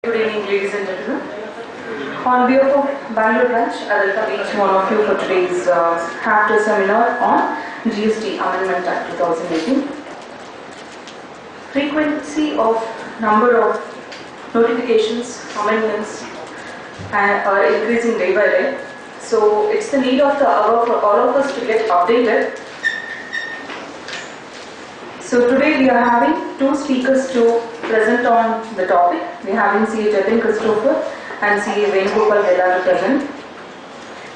Good evening, ladies and gentlemen. On behalf of Bangalore branch, I welcome each one of you for today's half-day seminar on GST Amendment Act 2018. Frequency of number of notifications, amendments are increasing day by day. So it's the need of the hour for all of us to get updated. So today we are having two speakers to present on the topic. We are having CA Jatin Christopher and CA Venugopal to present.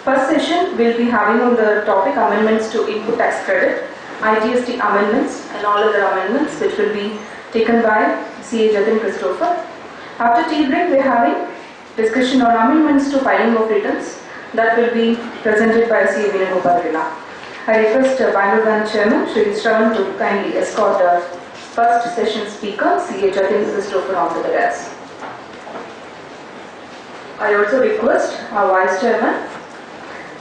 First session we will be having on the topic amendments to input tax credit, IGST amendments and all other amendments, which will be taken by CA Jatin Christopher. After tea break we are having discussion on amendments to filing of returns that will be presented by CA Venugopal. I request Bangalore branch chairman Shri Shravan to kindly escort our first session speaker CA Jatin Christopher onto the desk. I also request our vice chairman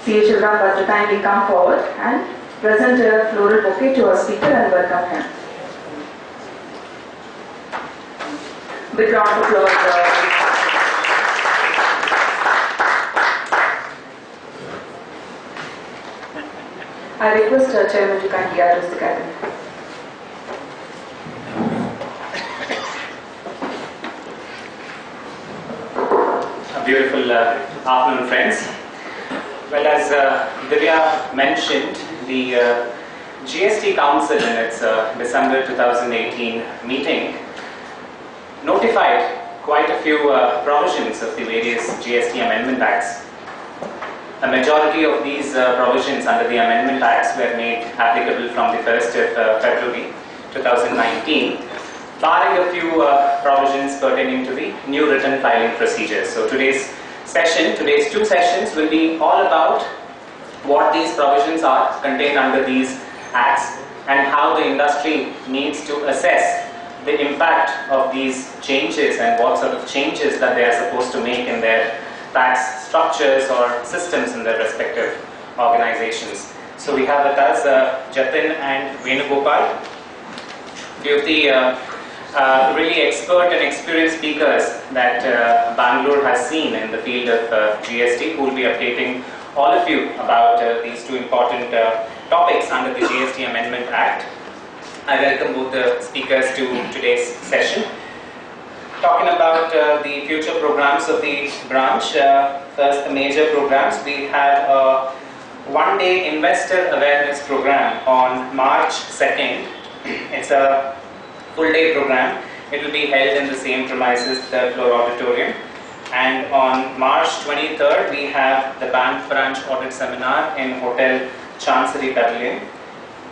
CA Shivram to kindly come forward and present a floral bouquet to our speaker and welcome him. Big round of applause. I request our chairman to kindly address the cabinet. A beautiful afternoon, friends. Well, as Divya mentioned, the GST Council in its December 2018 meeting notified quite a few provisions of the various GST Amendment Acts. A majority of these provisions under the Amendment Acts were made applicable from the 1st of February 2019, barring a few provisions pertaining to the new written filing procedures. So today's two sessions will be all about what these provisions are contained under these acts and how the industry needs to assess the impact of these changes and what sort of changes that they are supposed to make in their tax structures or systems in their respective organizations. So we have with us Jatin and Venugopal, few of the really expert and experienced speakers that Bangalore has seen in the field of GST, who will be updating all of you about these two important topics under the GST Amendment Act. I welcome both the speakers to today's session. Talking about the future programs of the branch, first the major programs. We have a one-day investor awareness program on March 2nd. It's a full-day program. It will be held in the same premises, third floor auditorium. And on March 23rd, we have the bank branch audit seminar in Hotel Chancery Pavilion.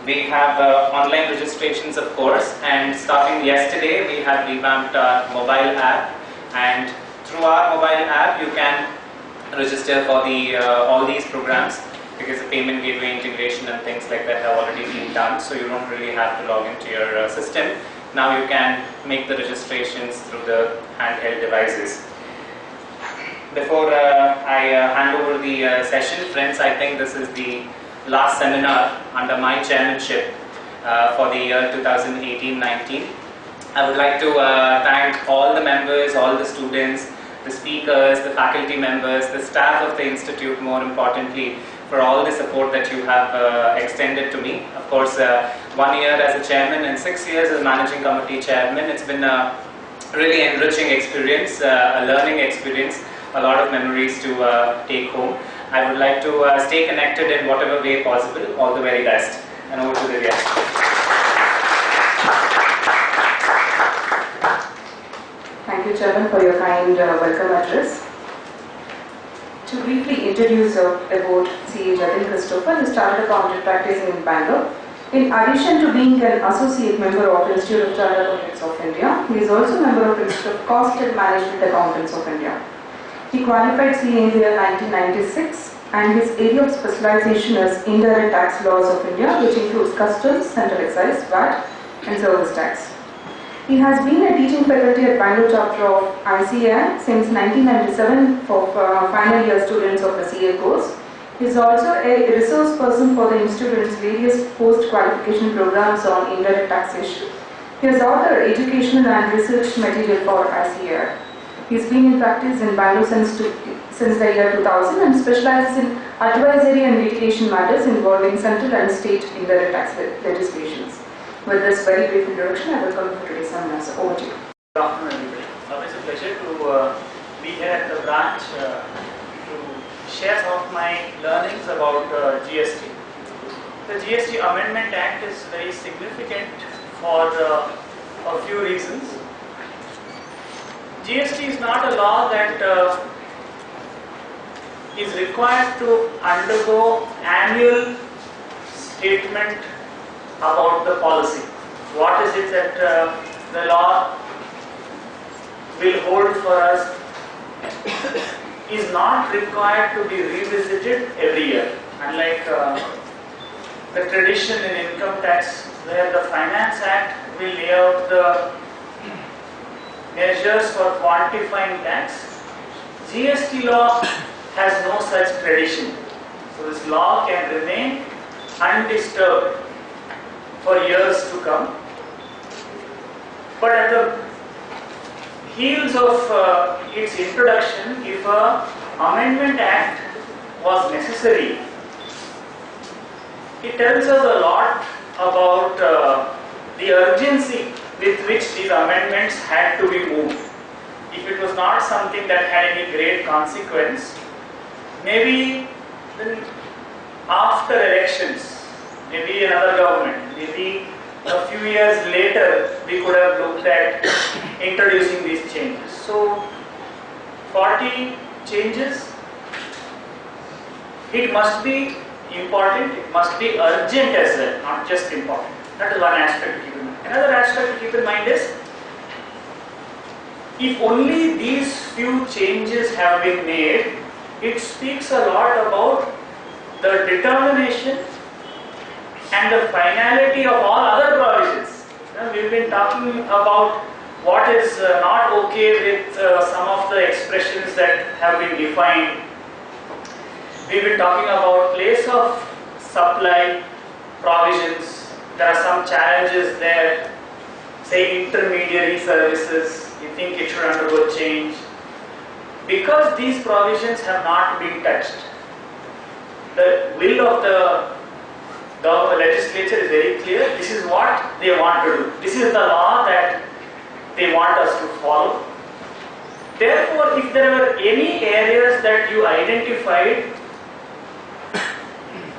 We have online registrations, of course, and starting yesterday we have revamped our mobile app, and through our mobile app you can register for the all these programs, because the payment gateway integration and things like that have already been done, so you don't really have to log into your system. Now you can make the registrations through the handheld devices. Before I hand over the session, friends, I think this is the last seminar under my chairmanship for the year 2018-19. I would like to thank all the members, all the students, the speakers, the faculty members, the staff of the institute, more importantly, for all the support that you have extended to me. Of course, 1 year as a chairman and 6 years as managing committee chairman, it's been a really enriching experience, a learning experience, a lot of memories to take home. I would like to stay connected in whatever way possible. All the very best. And over to Divya. Thank you, Chairman, for your kind welcome address. To briefly introduce about CA Jatin Christopher, he started accounting practicing in Bangalore. In addition to being an associate member of Institute of Chartered Accountants of India, he is also a member of Institute of Cost and Management Accountants of India. He qualified CA in the year 1996, and his area of specialization is indirect tax laws of India, which includes customs, central excise, VAT, and service tax. He has been a teaching faculty at Bangalore chapter of ICAI since 1997 for final year students of the CA course. He is also a resource person for the institute's various post-qualification programs on indirect taxation. He has authored educational and research material for ICAI. He's been in practice in Bangalore since the year 2000 and specializes in advisory and litigation matters involving central and state indirect tax legislations. With this very brief introduction, I welcome you for today's seminar. So over to you. Good afternoon, everybody. It's a pleasure to be here at the branch to share some of my learnings about GST. The GST Amendment Act is very significant for a few reasons. GST is not a law that is required to undergo annual statement about the policy. What is it that the law will hold for us is not required to be revisited every year. Unlike the tradition in income tax where the Finance Act will lay out the measures for quantifying tax, GST law has no such tradition. So this law can remain undisturbed for years to come. But at the heels of its introduction, if an Amendment Act was necessary, it tells us a lot about the urgency with which these amendments had to be moved. If it was not something that had any great consequence, maybe then after elections, maybe another government, maybe a few years later, we could have looked at introducing these changes. So, 40 changes, it must be important, it must be urgent as well, not just important. That is one aspect to keep in mind. Another aspect to keep in mind is, if only these few changes have been made, it speaks a lot about the determination and the finality of all other provisions. We've been talking about what is not okay with some of the expressions that have been defined. We've been talking about place of supply provisions. There are some challenges there. Say intermediary services, you think it should undergo change. Because these provisions have not been touched, the will of the legislature is very clear. This is what they want to do. This is the law that they want us to follow. Therefore, if there were any areas that you identified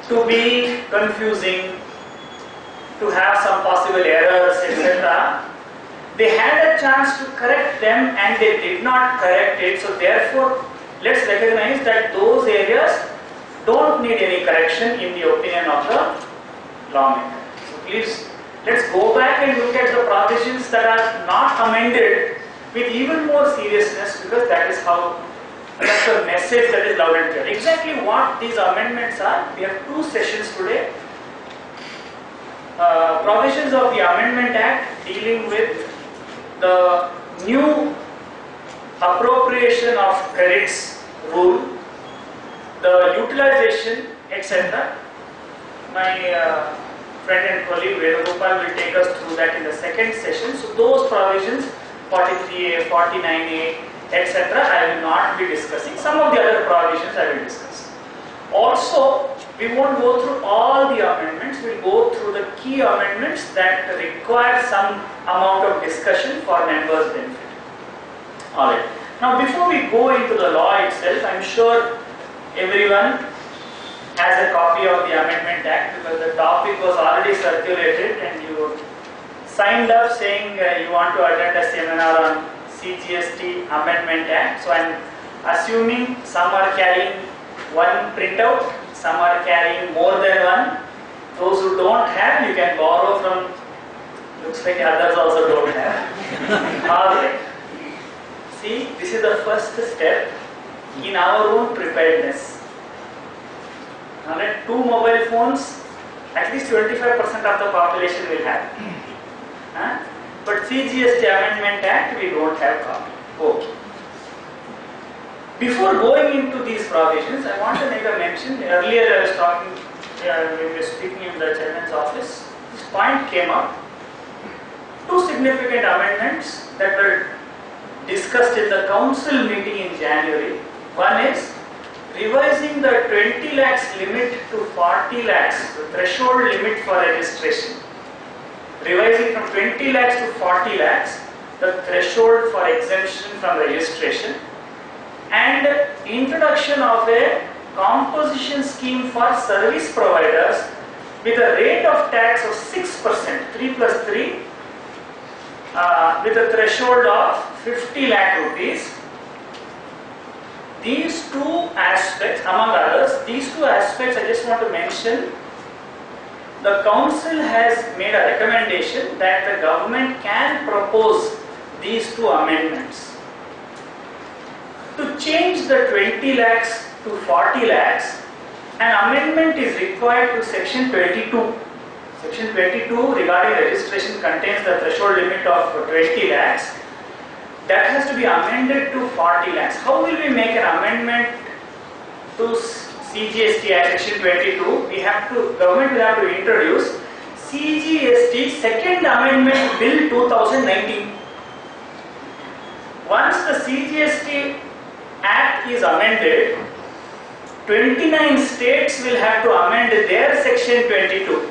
to be confusing, to have some possible errors, etc., they had a chance to correct them and they did not correct it. So therefore, let's recognize that those areas don't need any correction in the opinion of the lawmaker. So please, let's go back and look at the provisions that are not amended with even more seriousness, because that is how, that's the message that is loud and clear. Exactly what these amendments are, we have two sessions today. Provisions of the Amendment Act dealing with the new appropriation of credits rule, the utilization, etc. My friend and colleague Venugopal will take us through that in the second session. So those provisions, 43A, 49A, etc., I will not be discussing. Some of the other provisions I will discuss. Also, we won't go through all the amendments, we will go through the key amendments that require some amount of discussion for members' benefit. Alright. Now before we go into the law itself, I am sure everyone has a copy of the Amendment Act, because the topic was already circulated and you signed up saying you want to attend a seminar on CGST Amendment Act. So I am assuming some are carrying one printout, some are carrying more than one. Those who don't have, you can borrow from, looks like others also don't have. Alright. See, this is the first step in our own preparedness. Alright, 2 mobile phones, at least 25% of the population will have. But CGST Amendment Act, we don't have copy. Okay. Before going into these provisions, I want to make a mention. Earlier I was talking, when we were speaking in the chairman's office, this point came up. 2 significant amendments that were discussed in the council meeting in January. One is revising the 20 lakhs limit to 40 lakhs, the threshold limit for registration. Revising from 20 lakhs to 40 lakhs, the threshold for exemption from registration, and introduction of a composition scheme for service providers with a rate of tax of 6%, 3 plus 3, with a threshold of 50 lakh rupees. These two aspects, among others, these two aspects I just want to mention. The council has made a recommendation that the government can propose these two amendments. To change the 20 lakhs to 40 lakhs, an amendment is required to section 22. Section 22 regarding registration contains the threshold limit of 20 lakhs. That has to be amended to 40 lakhs. How will we make an amendment to CGST Act section 22? Government will have to introduce CGST Second Amendment Bill 2019. Once the CGST Act is amended, 29 states will have to amend their section 22.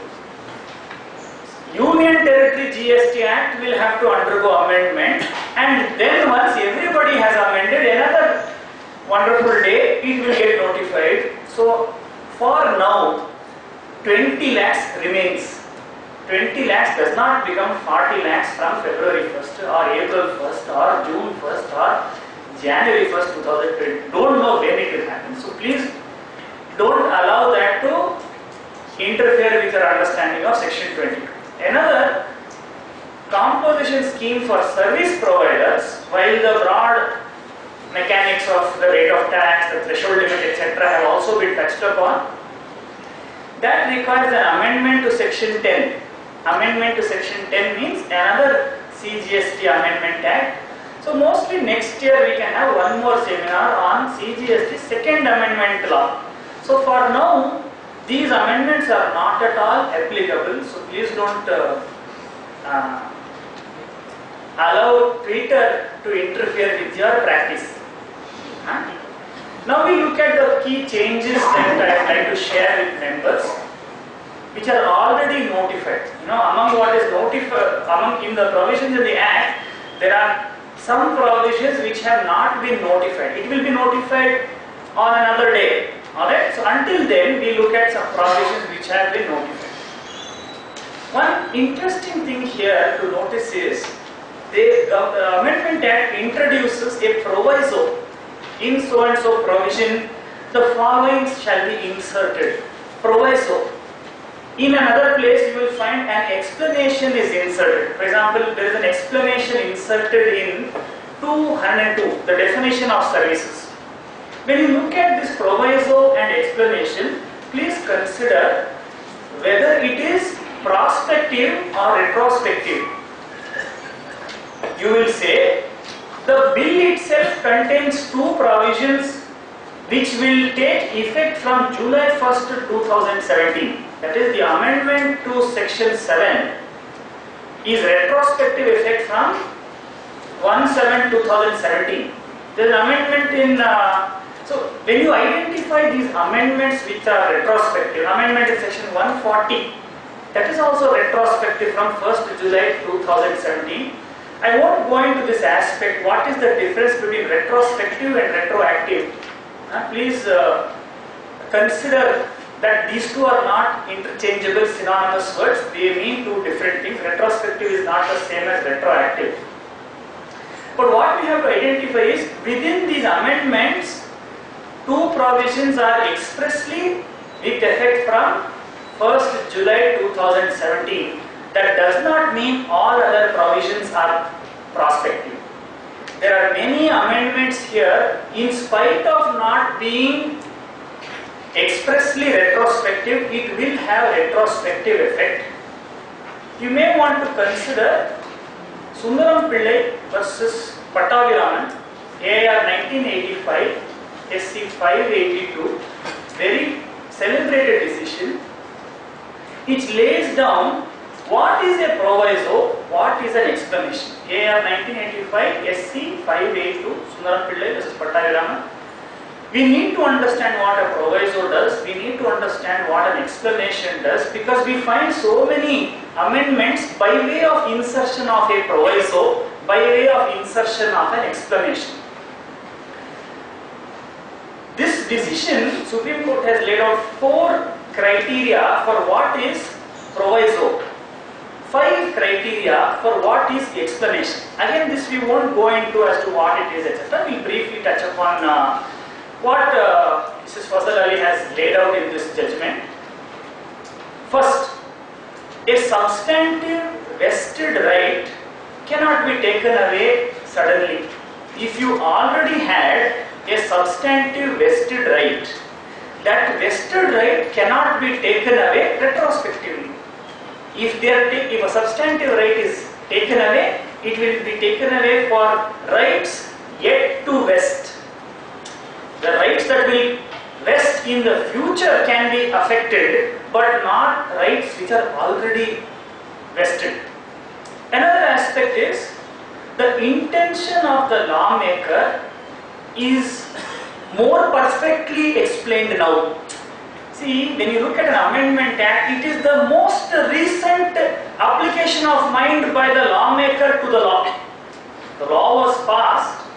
Union Territory GST Act will have to undergo amendment, and then once everybody has amended, another wonderful day it will get notified. So for now 20 lakhs remains. 20 lakhs does not become 40 lakhs from February 1st or April 1st or June 1st or January 1st 2020. Don't know when it will happen. So please don't allow that to interfere with your understanding of section 22. Another composition scheme for service providers, while the broad mechanics of the rate of tax, the threshold limit, etc. have also been touched upon, that requires an amendment to section 10. Amendment to section 10 means another CGST Amendment Act. So mostly next year we can have one more seminar on CGST Second Amendment Law. So for now, these amendments are not at all applicable, so please don't allow Twitter to interfere with your practice. Now we look at the key changes that I would like to share with members, which are already notified. Among what is notified, in the provisions in the Act, there are some provisions which have not been notified. It will be notified on another day. Alright, so until then we look at some provisions which have been notified. One interesting thing here to notice is the Amendment Act introduces a proviso. In so and so provision, the following shall be inserted. Proviso. In another place you will find an explanation is inserted. For example, there is an explanation inserted in 202, the definition of services. When you look at this proviso and explanation, please consider whether it is prospective or retrospective. You will say the bill itself contains two provisions which will take effect from July 1st, 2017. That is, the amendment to section 7 is retrospective effect from 1/7/2017. There is an amendment in so when you identify these amendments which are retrospective, amendment in section 140, that is also retrospective from 1st July 2017. I won't go into this aspect, what is the difference between retrospective and retroactive. Please consider that these two are not interchangeable synonymous words, they mean two different things. Retrospective is not the same as retroactive. But what we have to identify is within these amendments, two provisions are expressly with effect from 1st July 2017. That does not mean all other provisions are prospective. There are many amendments here, in spite of not being expressly retrospective, it will have retrospective effect. You may want to consider Sundaram Pillai versus Pattabhiraman, AR 1985, SC 582, very celebrated decision, which lays down What is a proviso? What is an explanation? AR 1985, SC 582, Sundaram Pillai versus Pattaviraman. We need to understand what a proviso does. We need to understand what an explanation does, because we find so many amendments by way of insertion of a proviso, by way of insertion of an explanation. This decision, Supreme Court has laid out 4 criteria for what is proviso, 5 criteria for what is explanation. Again, this we won't go into as to what it is, etc. We will briefly touch upon what Mrs. Fazal Ali has laid out in this judgment. First, a substantive vested right cannot be taken away suddenly. If you already had a substantive vested right, that vested right cannot be taken away retrospectively. If a substantive right is taken away, it will be taken away for rights yet to vest. The rights that will vest in the future can be affected, but not rights which are already vested. Another aspect is the intention of the lawmaker is more perfectly explained now. See, when you look at an Amendment Act, it is the most recent application of mind by the lawmaker to the law. The law was passed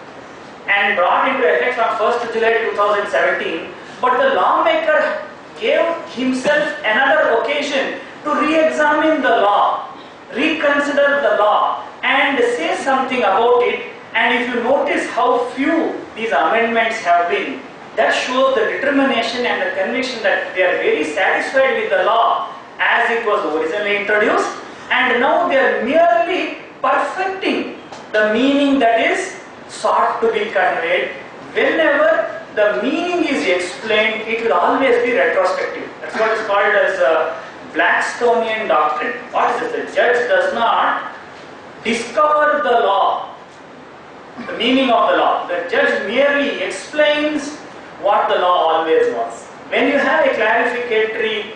and brought into effect on 1st July 2017, but the lawmaker gave himself another occasion to re-examine the law, reconsider the law, and say something about it. And if you notice how few these amendments have been, that shows the determination and the conviction that they are very satisfied with the law as it was originally introduced, and now they are merely perfecting the meaning that is sought to be conveyed. Whenever the meaning is explained, it will always be retrospective. That's what is called as a Blackstonian doctrine. What is it? The judge does not discover the law, the meaning of the law. The judge merely explains what the law always was. When you have a clarificatory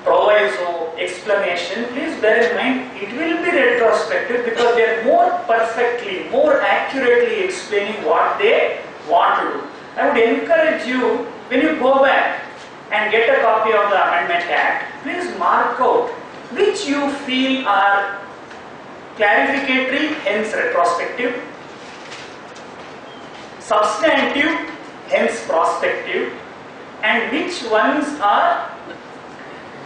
proviso explanation, please bear in mind it will be retrospective, because they are more perfectly, more accurately explaining what they want to do. I would encourage you, when you go back and get a copy of the Amendment Act, please mark out which you feel are clarificatory, hence retrospective, substantive, hence prospective, and which ones are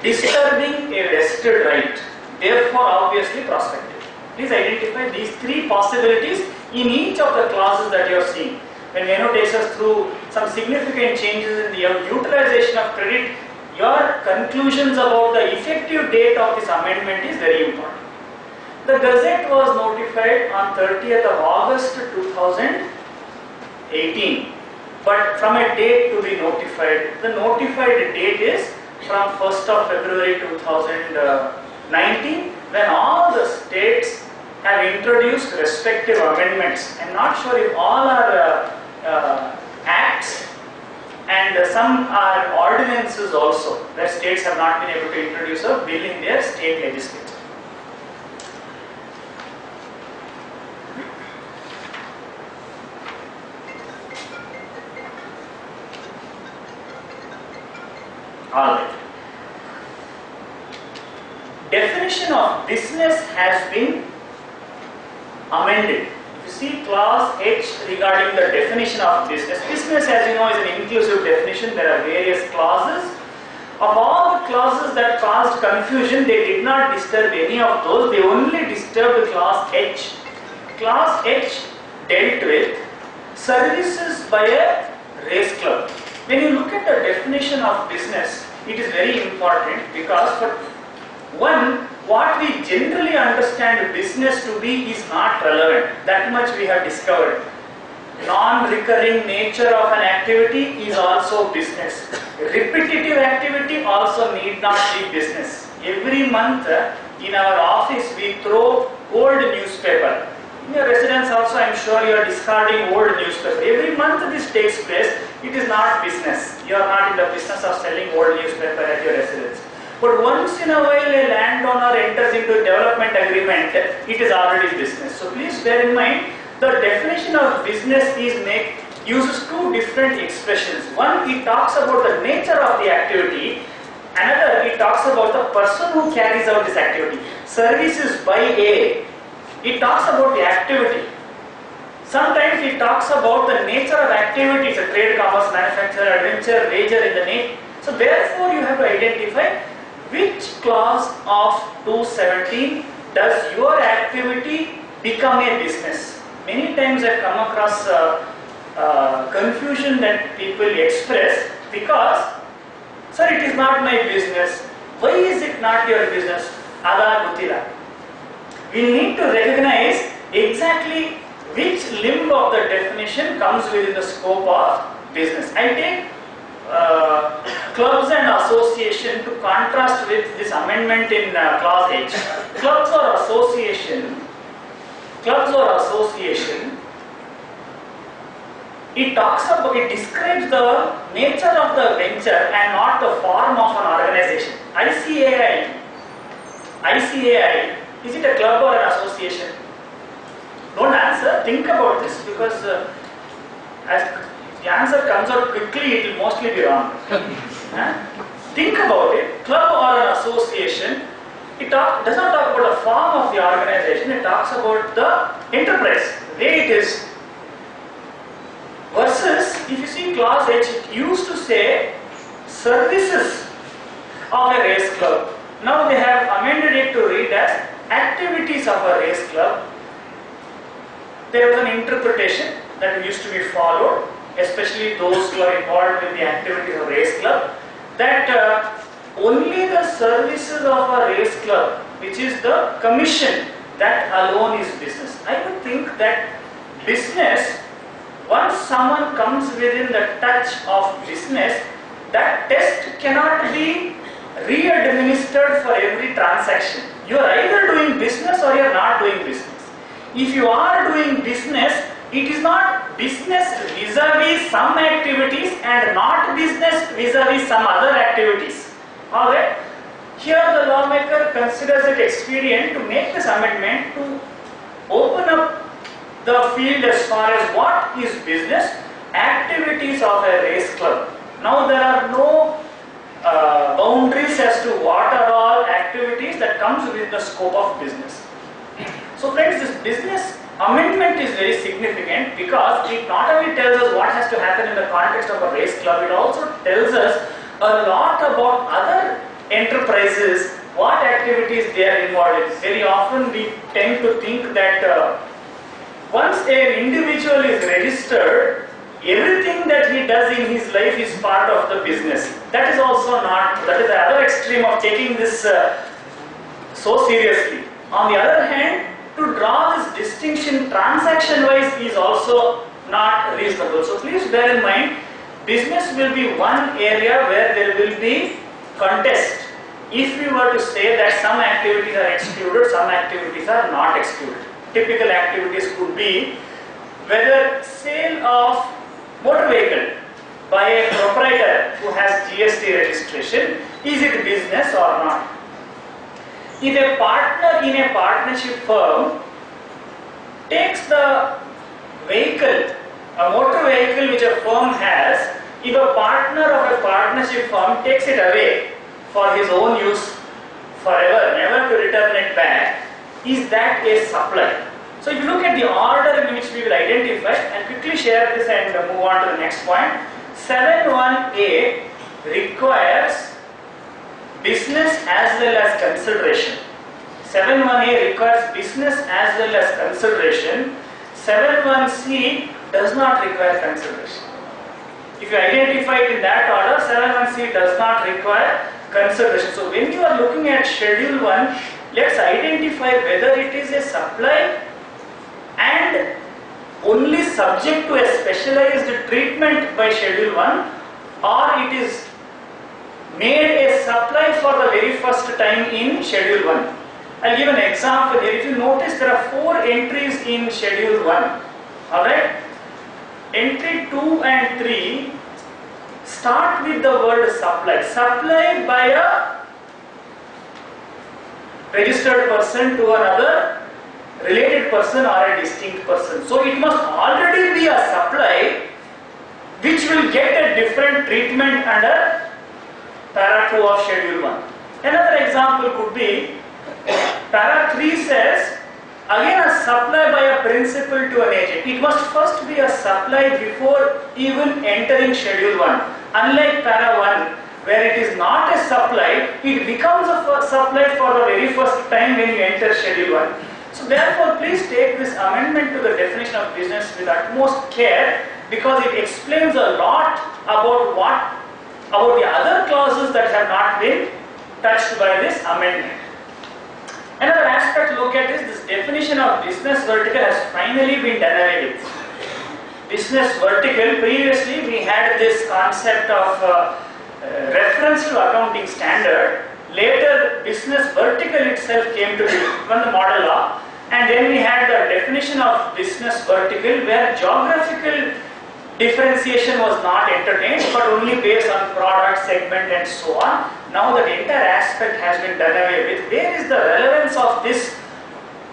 disturbing a vested right, therefore obviously prospective. Please identify these 3 possibilities in each of the clauses that you are seeing. When Venu takes us through some significant changes in the utilization of credit, your conclusions about the effective date of this amendment is very important. The Gazette was notified on 30th of August 2018, but from a date to be notified, the notified date is from 1st of February 2019, when all the states have introduced respective amendments. I am not sure if all are acts, and some are ordinances also, where states have not been able to introduce a bill in their state legislature. Alright. Definition of business has been amended. If you see clause H regarding the definition of business, business, as you know, is an inclusive definition. There are various clauses. Of all the clauses that caused confusion, they did not disturb any of those. They only disturbed clause H. Clause H dealt with services by a race club. When you look at the definition of business, it is very important, because for one, what we generally understand business to be is not relevant. That much we have discovered. Non-recurring nature of an activity is also business. Repetitive activity also need not be business. Every month in our office we throw old newspaper. In your residence also, I am sure you are discarding old newspaper. Every month this takes place. It is not business. You are not in the business of selling old newspaper at your residence. But once in a while a landowner enters into a development agreement, it is already business. So please bear in mind, the definition of business uses two different expressions. One, it talks about the nature of the activity. Another, it talks about the person who carries out this activity. Services by A, it talks about the activity. Sometimes it talks about the nature of activities, a trade, commerce, manufacture, adventure, wager in the name. So therefore you have to identify which clause of 217 does your activity become a business. Many times I come across confusion that people express because, sir, it is not my business. Why is it not your business? Ada Gutila. We need to recognize exactly which limb of the definition comes within the scope of business. I take clubs and association to contrast with this amendment in clause H. Clubs or association, it describes the nature of the venture and not the form of an organization. ICAI, is it a club or an association? Don't answer, think about this, because as the answer comes out quickly, it will mostly be wrong. Think about it, club or an association, it does not talk about the form of the organization, it talks about the enterprise, the way it is. Versus, if you see clause H, it used to say services of a race club. Now they have amended it to read as activities of a race club. There was an interpretation that used to be followed, especially those who are involved with the activities of a race club, that only the services of a race club, which is the commission, that alone is business. I would think that business, once someone comes within the touch of business, that test cannot be re-administered for every transaction. You are either doing business or you are not doing business. If you are doing business, it is not business vis-a-vis some activities and not business vis-a-vis some other activities. Alright? Here the lawmaker considers it expedient to make this amendment to open up the field as far as what is business, activities of a race club. Now there are no boundaries as to what are all activities that comes within the scope of business. So friends, this business amendment is very significant because it not only tells us what has to happen in the context of a race club, it also tells us a lot about other enterprises, what activities they are involved in. Very often we tend to think that once an individual is registered, everything that he does in his life is part of the business. That is also not, that is the other extreme of taking this so seriously. On the other hand, to draw this distinction transaction wise is also not reasonable. So please bear in mind, business will be one area where there will be contest. If we were to say that some activities are excluded, some activities are not excluded. Typical activities could be whether sale of motor vehicle by a proprietor who has GST registration, is it business or not? If a partner in a partnership firm takes the vehicle, a motor vehicle which a firm has, if a partner of a partnership firm takes it away for his own use forever, never to return it back, is that a supply? So if you look at the order in which we will identify, and quickly share this and move on to the next point. 7.1a requires business as well as consideration. 7.1a requires business as well as consideration. 7.1c does not require consideration. If you identify it in that order, 7.1c does not require consideration. So when you are looking at Schedule 1, let's identify whether it is a supply and only subject to a specialized treatment by Schedule 1, or it is made a supply for the very first time in Schedule 1. I'll give an example here. If you notice, there are 4 entries in Schedule 1. Alright? Entry 2 and 3 start with the word supply. Supply by a registered person to another related person or a distinct person. So it must already be a supply which will get a different treatment under para 2 of schedule 1. Another example could be para 3 says again a supply by a principal to an agent. It must first be a supply before even entering schedule 1. Unlike para 1 where it is not a supply, it becomes a supply for the very first time when you enter schedule 1. So therefore please take this amendment to the definition of business with utmost care, because it explains a lot about the other clauses that have not been touched by this amendment. Another aspect to look at is this definition of business vertical has finally been done away with. Business vertical, previously we had this concept of reference to accounting standard. Later business vertical itself came to be from the model law, and then we had the definition of business vertical where geographical differentiation was not entertained but only based on product, segment and so on. Now that entire aspect has been done away with. Where is the relevance of this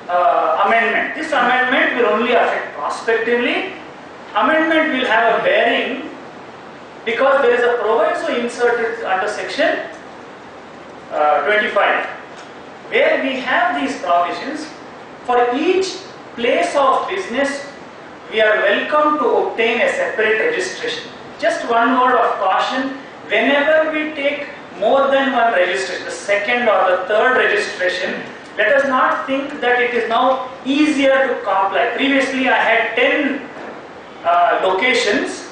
amendment? This amendment will only affect prospectively. Amendment will have a bearing because there is a proviso inserted under section 25 where we have these provisions. For each place of business we are welcome to obtain a separate registration. Just one word of caution, whenever we take more than one registration, the second or the third registration, let us not think that it is now easier to comply. Previously I had 10 locations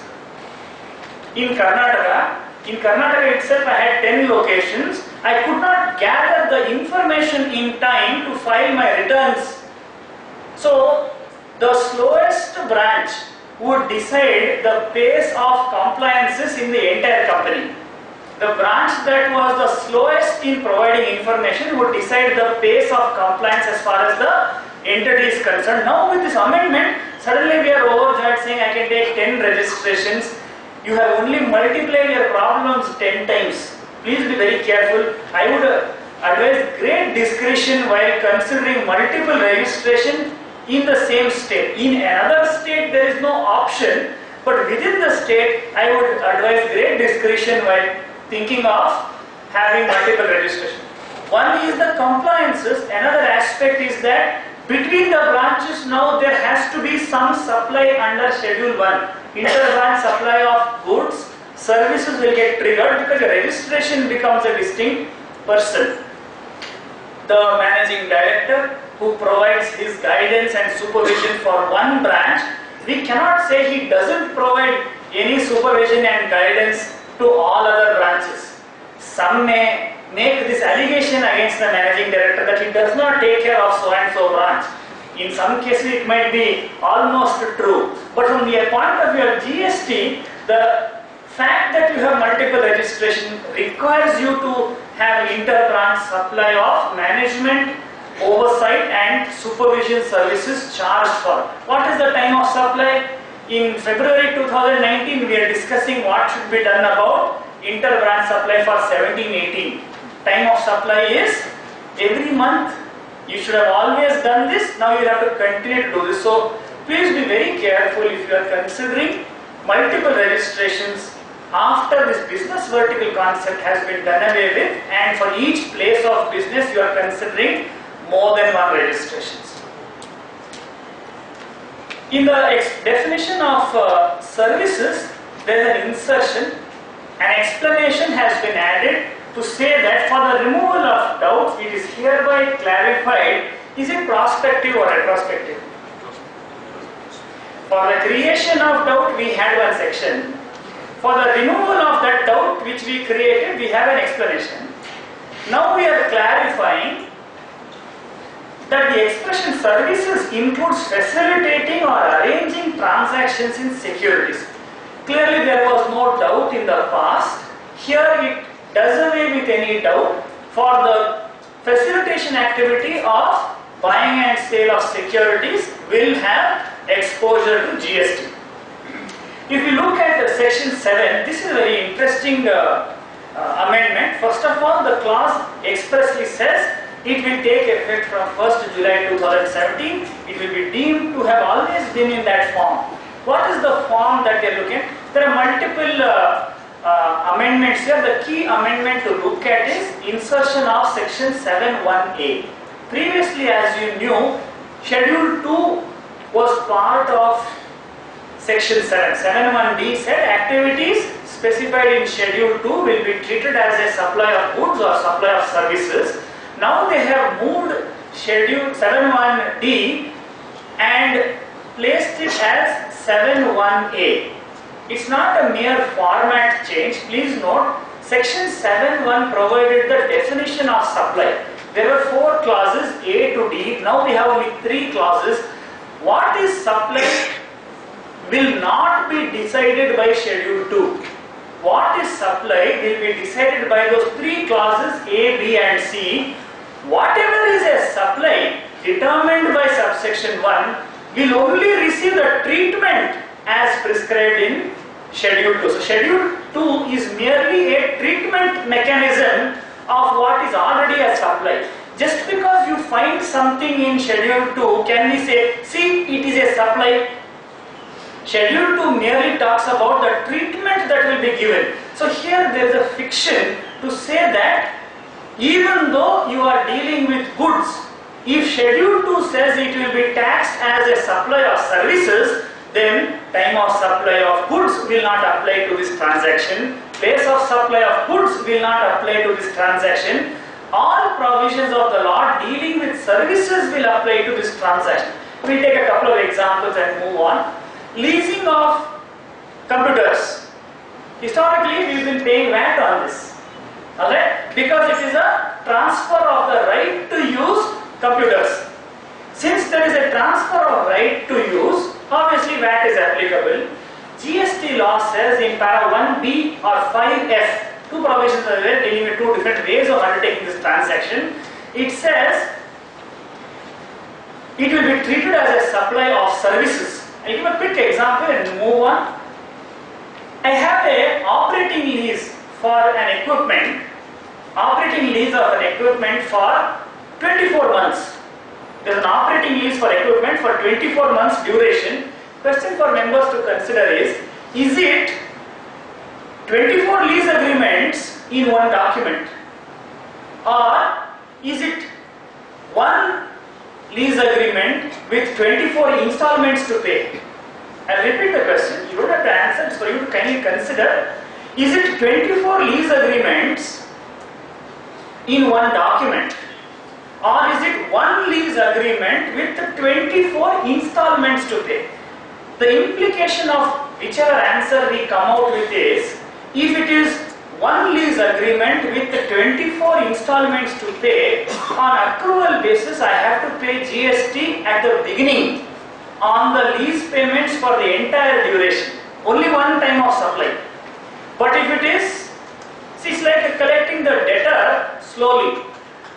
in Karnataka. In Karnataka itself I had 10 locations. I could not gather the information in time to file my returns. So the slowest branch would decide the pace of compliances in the entire company. The branch that was the slowest in providing information would decide the pace of compliance as far as the entity is concerned. Now with this amendment, suddenly we are overjoyed saying I can take 10 registrations. You have only multiplied your problems 10 times. Please be very careful. I would advise great discretion while considering multiple registration in the same state. In another state there is no option, but within the state I would advise great discretion while thinking of having multiple registration. One is the compliances. Another aspect is that between the branches now there has to be some supply under schedule 1. Inter-branch supply of goods, services will get triggered because the registration becomes a distinct person. The managing director who provides his guidance and supervision for one branch, we cannot say he doesn't provide any supervision and guidance to all other branches. Some may make this allegation against the managing director that he does not take care of so and so branch. In some cases it might be almost true, but from the point of view of GST, the fact that you have multiple registration requires you to have inter-branch supply of management, oversight and supervision services charged for. What is the time of supply? In February 2019 we are discussing what should be done about inter-branch supply for 17-18. Time of supply is every month. You should have always done this, now you have to continue to do this. So please be very careful if you are considering multiple registrations after this business vertical concept has been done away with, and for each place of business you are considering more than one registrations. In the definition of services, there is an insertion. An explanation has been added to say that for the removal of doubts, it is hereby clarified, is it prospective or retrospective? For the creation of doubt, we had one section. For the removal of that doubt which we created, we have an explanation. Now we are clarifying that the expression services includes facilitating or arranging transactions in securities. Clearly there was no doubt in the past. Here it does away with any doubt. For the facilitation activity of buying and sale of securities will have exposure to GST. If you look at section 7, this is a very interesting amendment. First of all, the clause expressly says It will take effect from 1st July 2017. It will be deemed to have always been in that form. What is the form that they are looking at? There are multiple amendments here. The key amendment to look at is insertion of section 7(1)(a). Previously, as you knew, Schedule 2 was part of section 7. 7(1)(d) said activities specified in Schedule 2 will be treated as a supply of goods or supply of services. Now they have moved Schedule 7(1)(d) and placed it as 7(1)(a). It's not a mere format change. Please note, section 7(1) provided the definition of supply. There were 4 clauses, A to D. Now we have only 3 clauses. What is supply will not be decided by Schedule 2. What is supply will be decided by those 3 clauses A, B and C. Whatever is a supply determined by subsection 1 will only receive the treatment as prescribed in Schedule 2. So Schedule 2 is merely a treatment mechanism of what is already a supply. Just because you find something in Schedule 2, can we say, see, it is a supply? Schedule 2 merely talks about the treatment that will be given. So here there is a fiction to say that even though you are dealing with goods, if Schedule 2 says it will be taxed as a supply of services, then time of supply of goods will not apply to this transaction. Place of supply of goods will not apply to this transaction. All provisions of the law dealing with services will apply to this transaction. We will take a couple of examples and move on. Leasing of computers. Historically, we have been paying VAT on this. Alright? Because it is a transfer of the right to use computers. Since there is a transfer of right to use, obviously VAT is applicable. GST law says in para 1B or 5F, 2 provisions are there dealing with 2 different ways of undertaking this transaction. It says it will be treated as a supply of services. I'll give a quick example and move on. I have an operating lease for an equipment, operating lease of an equipment for 24 months. There is an operating lease for equipment for 24 months duration. Question for members to consider is it 24 lease agreements in one document, or is it one lease agreement with 24 installments to pay? I'll repeat the question. You don't have to answer, it's for you to kindly consider. Is it 24 lease agreements in one document, or is it one lease agreement with 24 installments to pay? The implication of whichever answer we come out with is, if it is one lease agreement with 24 installments to pay, on accrual basis I have to pay GST at the beginning on the lease payments for the entire duration. Only one time of supply. But if it is, see, it's like collecting the debtor slowly.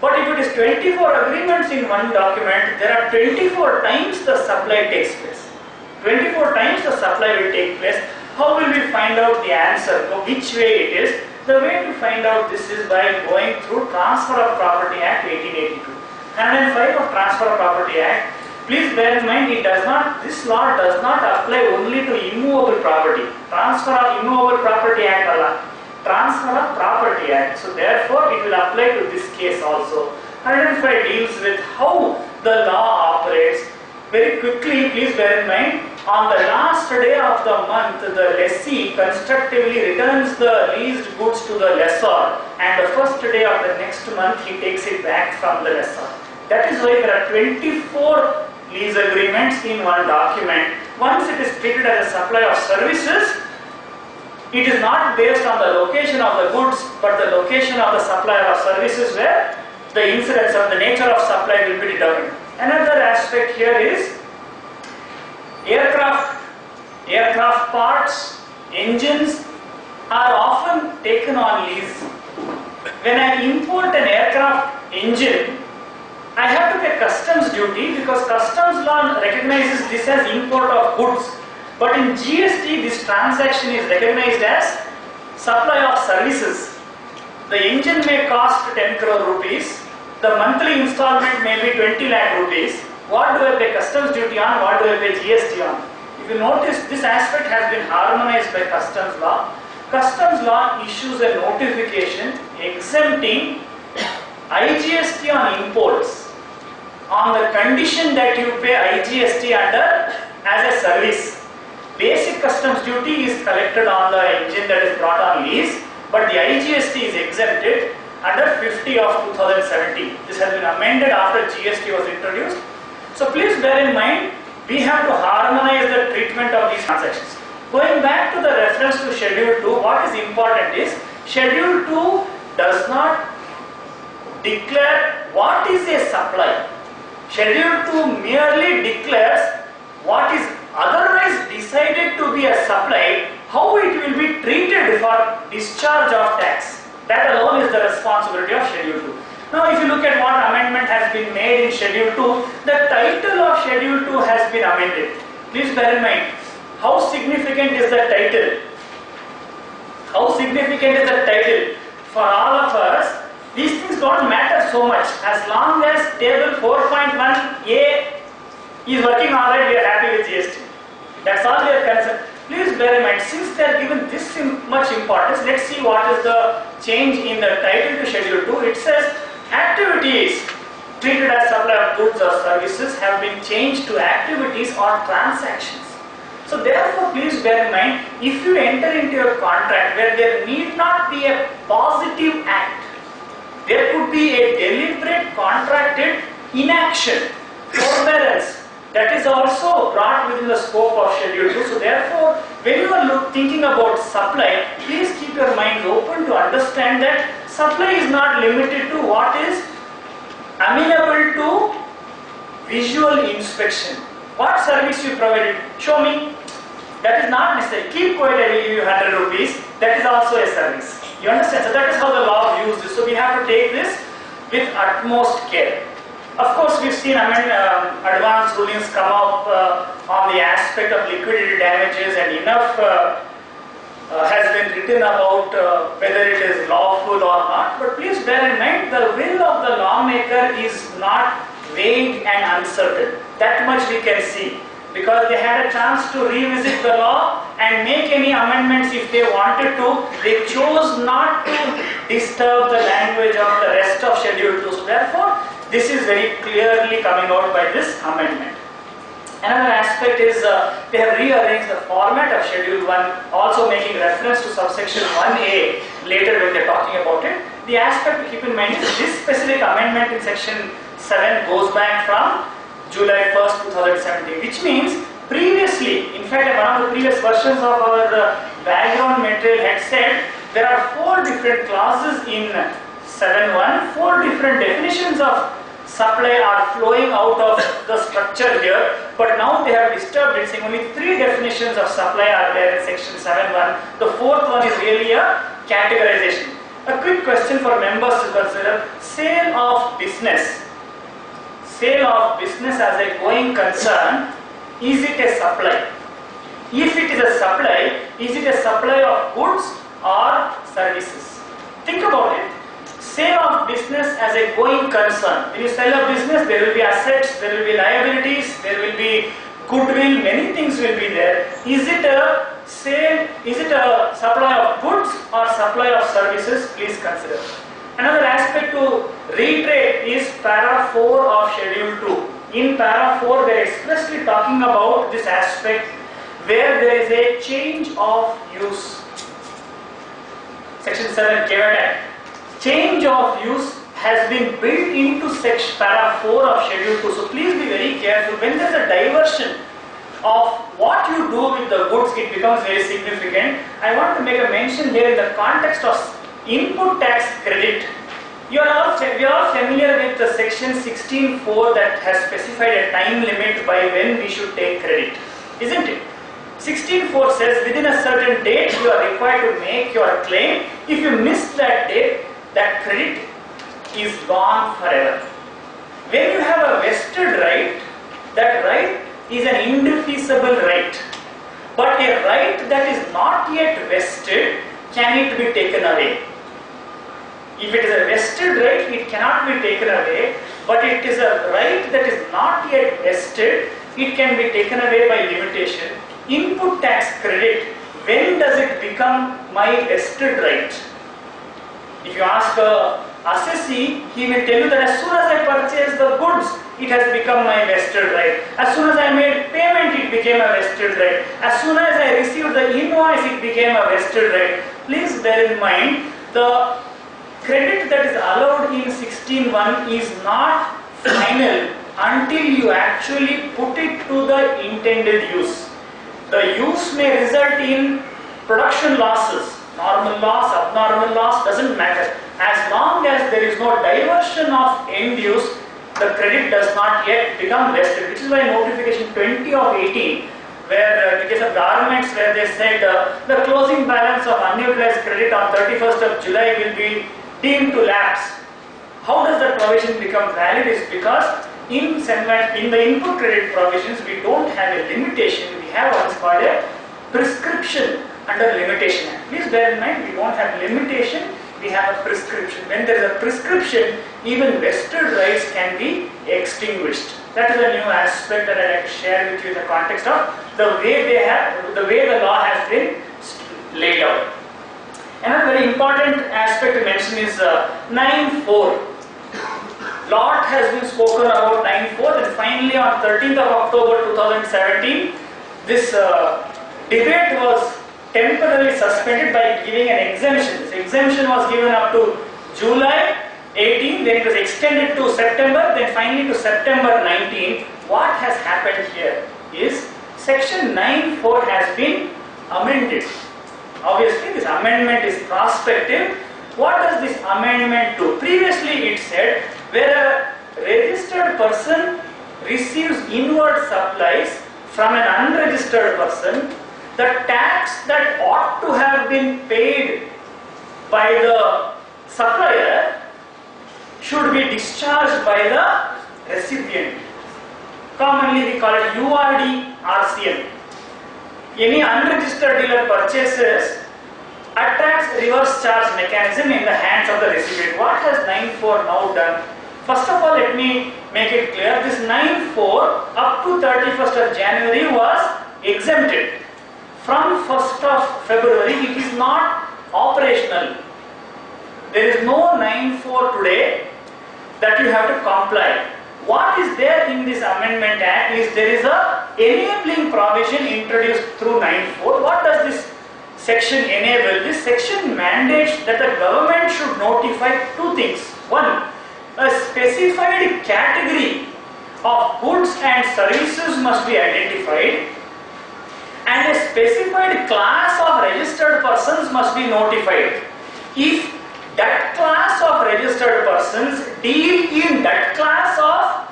But if it is 24 agreements in one document, there are 24 times the supply takes place. 24 times the supply will take place. How will we find out the answer? Which way it is? The way to find out this is by going through Transfer of Property Act 1882. 105 of Transfer of Property Act. Please bear in mind, this law does not apply only to immovable property. Transfer of Immovable Property Act Allah. Transfer of Property Act. So therefore, it will apply to this case also. 105 deals with how the law operates. Very quickly, please bear in mind, on the last day of the month, the lessee constructively returns the leased goods to the lessor, and the first day of the next month, he takes it back from the lessor. That is why there are 24 lease agreements in one document. Once it is treated as a supply of services, it is not based on the location of the goods, but the location of the supplier of services, where the incidence of the nature of supply will be determined. Another aspect here is aircraft parts, engines are often taken on lease. When I import an aircraft engine, I have to pay customs duty because customs law recognizes this as import of goods. But in GST, this transaction is recognized as supply of services. The engine may cost 10 crore rupees. the monthly installment may be 20 lakh rupees. What do I pay customs duty on? What do I pay GST on? If you notice, this aspect has been harmonized by customs law. Customs law issues a notification exempting IGST on imports on the condition that you pay IGST under as a service. Basic customs duty is collected on the engine that is brought on lease, but the IGST is exempted under 50 of 2017. This has been amended after GST was introduced. So please bear in mind, we have to harmonize the treatment of these transactions. Going back to the reference to Schedule 2, what is important is Schedule 2 does not declare what is a supply. Schedule 2 merely declares what is otherwise decided to be a supply, how it will be treated for discharge of tax. That alone is the responsibility of Schedule 2. Now if you look at what amendment has been made in Schedule 2, the title of Schedule 2 has been amended. Please bear in mind, how significant is the title? How significant is the title? For all of us, these things don't matter so much. As long as table 4.1a is working alright, we are happy with GST. That's all we are concerned. Please bear in mind, since they are given this much importance, let's see what is the change in the title to Schedule 2. It says, activities treated as supply of goods or services have been changed to activities or transactions. So therefore, please bear in mind, if you enter into a contract where there need not be a positive act, there could be a deliberate contracted inaction, forbearance, that is also brought within the scope of Schedule 2. So therefore, when you are thinking about supply, please keep your mind open to understand that supply is not limited to what is amenable to visual inspection. What service you provided? Show me. That is not necessary. Keep quiet, I will give you 100 rupees. That is also a service. You understand? So that is how the law views this. So we have to take this with utmost care. Of course, we've seen advanced rulings come up on the aspect of liquidated damages, and enough has been written about whether it is lawful or not. But please bear in mind, the will of the lawmaker is not vague and uncertain. That much we can see, because they had a chance to revisit the law and make any amendments if they wanted to. They chose not to disturb the language of the rest of Schedule 2. So therefore, this is very clearly coming out by this amendment. Another aspect is they have rearranged the format of Schedule 1, also making reference to subsection 1A later when they are talking about it. The aspect to keep in mind is this specific amendment in section 7 goes back from July 1st, 2017, which means previously, in fact one of the previous versions of our background material had said there are 4 different clauses in 7.1, 4 different definitions of supply are flowing out of the structure here, but now they have disturbed it, saying only 3 definitions of supply are there in section 7.1. The 4th one is really a categorization. A quick question for members to consider: sale of business. Sale of business as a going concern, is it a supply? If it is a supply, is it a supply of goods or services? Think about it. Sale of business as a going concern. When you sell a business, there will be assets, there will be liabilities, there will be goodwill, many things will be there. Is it a sale, is it a supply of goods or supply of services? Please consider. Another aspect to reiterate is para 4 of Schedule 2. In para 4, they are expressly talking about this aspect where there is a change of use. Section 7 Act. Change of use has been built into section para 4 of Schedule 2. So please be very careful. When there is a diversion of what you do with the goods, it becomes very significant. I want to make a mention here in the context of input tax credit. We are all familiar with the section 16.4 that has specified a time limit by when we should take credit, isn't it? 16.4 says within a certain date you are required to make your claim. If you miss that date, that credit is gone forever. When you have a vested right, that right is an indefeasible right. But a right that is not yet vested, can it be taken away? If it is a vested right, it cannot be taken away, but it is a right that is not yet vested, it can be taken away by limitation. Input tax credit, when does it become my vested right? If you ask a assessee, he will tell you that as soon as I purchase the goods, it has become my vested right. As soon as I made payment, it became a vested right. As soon as I received the invoice, it became a vested right. Please bear in mind, the credit that is allowed in 16(1) is not final until you actually put it to the intended use. The use may result in production losses, normal loss, abnormal loss, doesn't matter. As long as there is no diversion of end use, the credit does not yet become vested, which is why notification 20 of 18, where in the case of garments, where they said the closing balance of unutilized credit on 31st of July will be deemed to lapse. How does that provision become valid is because in the input credit provisions, we don't have a limitation, we have what is called a prescription under Limitation Act. Please bear in mind, we don't have limitation, we have a prescription. When there is a prescription, even vested rights can be extinguished. That is a new aspect that I like to share with you in the context of the way the law has been laid out. Another very important aspect to mention is 9(4). Lot has been spoken about 9(4), and finally on 13th of October 2017, this debate was temporarily suspended by giving an exemption. This exemption was given up to July 18, then it was extended to September, then finally to September 19. What has happened here is section 9(4) has been amended. Obviously, this amendment is prospective. What does this amendment do? Previously it said, where a registered person receives inward supplies from an unregistered person, the tax that ought to have been paid by the supplier should be discharged by the recipient. Commonly we call it URD RCM. Any unregistered dealer purchases attracts reverse charge mechanism in the hands of the recipient. What has 9(4) now done? First of all, let me make it clear, this 9(4) up to 31st of January was exempted. From 1st of February, it is not operational. There is no 9(4) today that you have to comply. What is there in this Amendment Act is there is a enabling provision introduced through 9(4). What does this section enable? This section mandates that the government should notify two things. One, a specified category of goods and services must be identified, and a specified class of registered persons must be notified. If that class of registered persons deal in that class of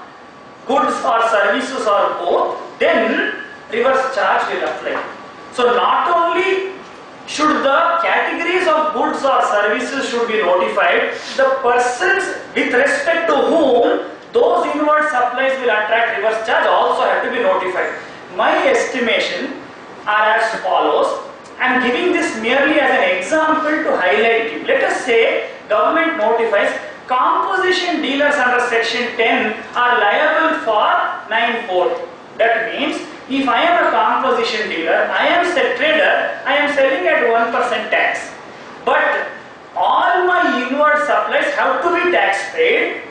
goods or services or both, then reverse charge will apply. So not only should the categories of goods or services should be notified, the persons with respect to whom those inward supplies will attract reverse charge also have to be notified. My estimation are as follows. I am giving this merely as an example to highlight it. Let us say government notifies composition dealers under section 10 are liable for 9(4). That means if I am a composition dealer, I am a trader, I am selling at 1% tax. But all my inward supplies have to be tax paid.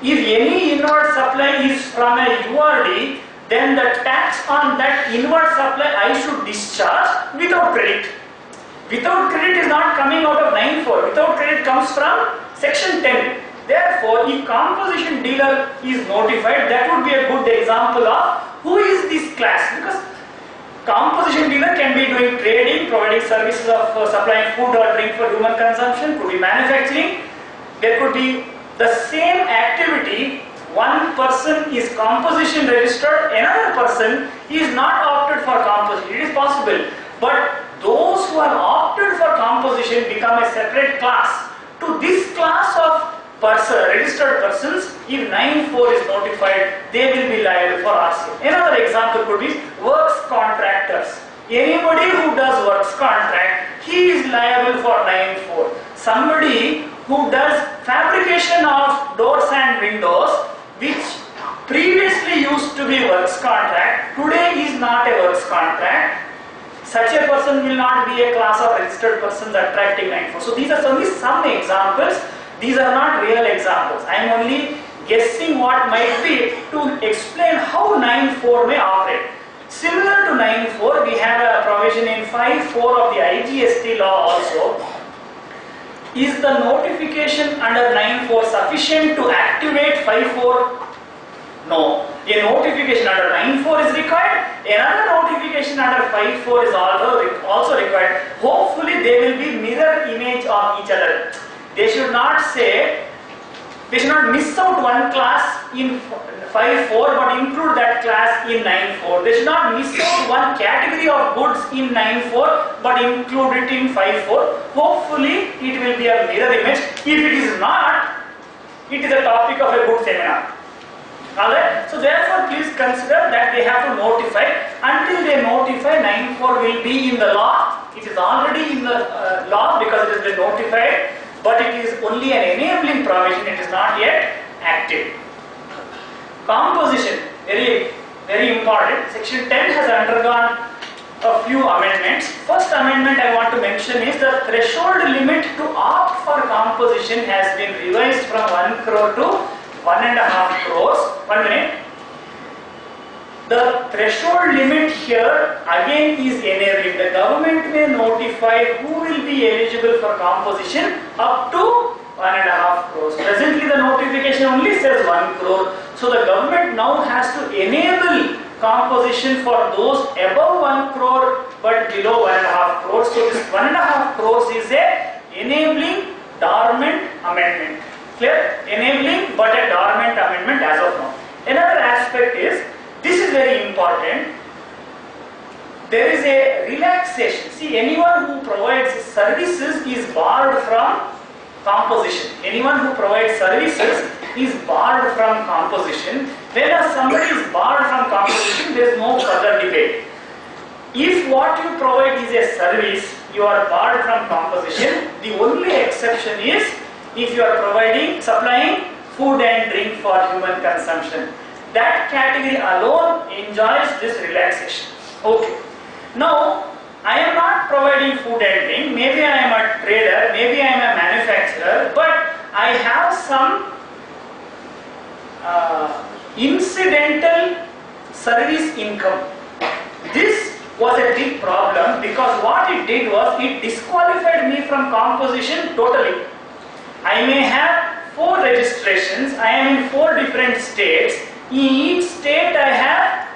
If any inward supply is from a URD, then the tax on that inward supply I should discharge without credit. Without credit is not coming out of 9(4). Without credit comes from section 10. Therefore, if composition dealer is notified, that would be a good example of who is this class, because composition dealer can be doing trading, providing services of supplying food or drink for human consumption, could be manufacturing. There could be the same activity. One person is composition registered, another person is not opted for composition. It is possible, but those who have opted for composition become a separate class. To this class of registered persons, if 9(4) is notified, they will be liable for RCM. Another example could be works contractors. Anybody who does works contract he is liable for 9(4). Somebody who does fabrication of doors and windows, which previously used to be works contract, today is not a works contract, such a person will not be a class of registered persons attracting 9(4). So these are only some examples. These are not real examples. I am only guessing what might be to explain how 9(4) may operate. Similar to 9(4), we have a provision in 5(4) of the IGST law also. Is the notification under 9(4) sufficient to activate 5(4)? No. A notification under 9(4) is required. Another notification under 5(4) is also required. Hopefully they will be mirror image of each other. They should not miss out one class in 5(4) but include that class in 9(4). They should not miss out one category of goods in 9(4) but include it in 5(4). Hopefully it will be a mirror image. If it is not, it is a topic of a good seminar. Alright, so therefore please consider that they have to notify. Until they notify, 9(4) will be in the law. It is already in the law because it has been notified, but it is only an enabling provision, it is not yet active. Composition, very important. Section 10 has undergone a few amendments. First amendment I want to mention is the threshold limit to opt for composition has been revised from 1 crore to 1.5 crores. 1 minute. The threshold limit here again is enabling. The government may notify who will be eligible for composition up to 1.5 crores. Presently the notification only says 1 crore. So the government now has to enable composition for those above 1 crore but below 1.5 crores. So this 1.5 crores is a enabling dormant amendment. Clear? Enabling but a dormant amendment as of now. Another aspect is, this is very important, there is a relaxation. See, anyone who provides services is barred from composition. Anyone who provides services is barred from composition. Whenever somebody is barred from composition, there is no further debate. If what you provide is a service, you are barred from composition. The only exception is if you are supplying food and drink for human consumption. That category alone enjoys this relaxation. Okay. Now, I am not providing food and drink. Maybe I am a trader, maybe I am a manufacturer, but I have some incidental service income. This was a big problem because what it did was it disqualified me from composition totally. I may have 4 registrations, I am in 4 different states. In each state I have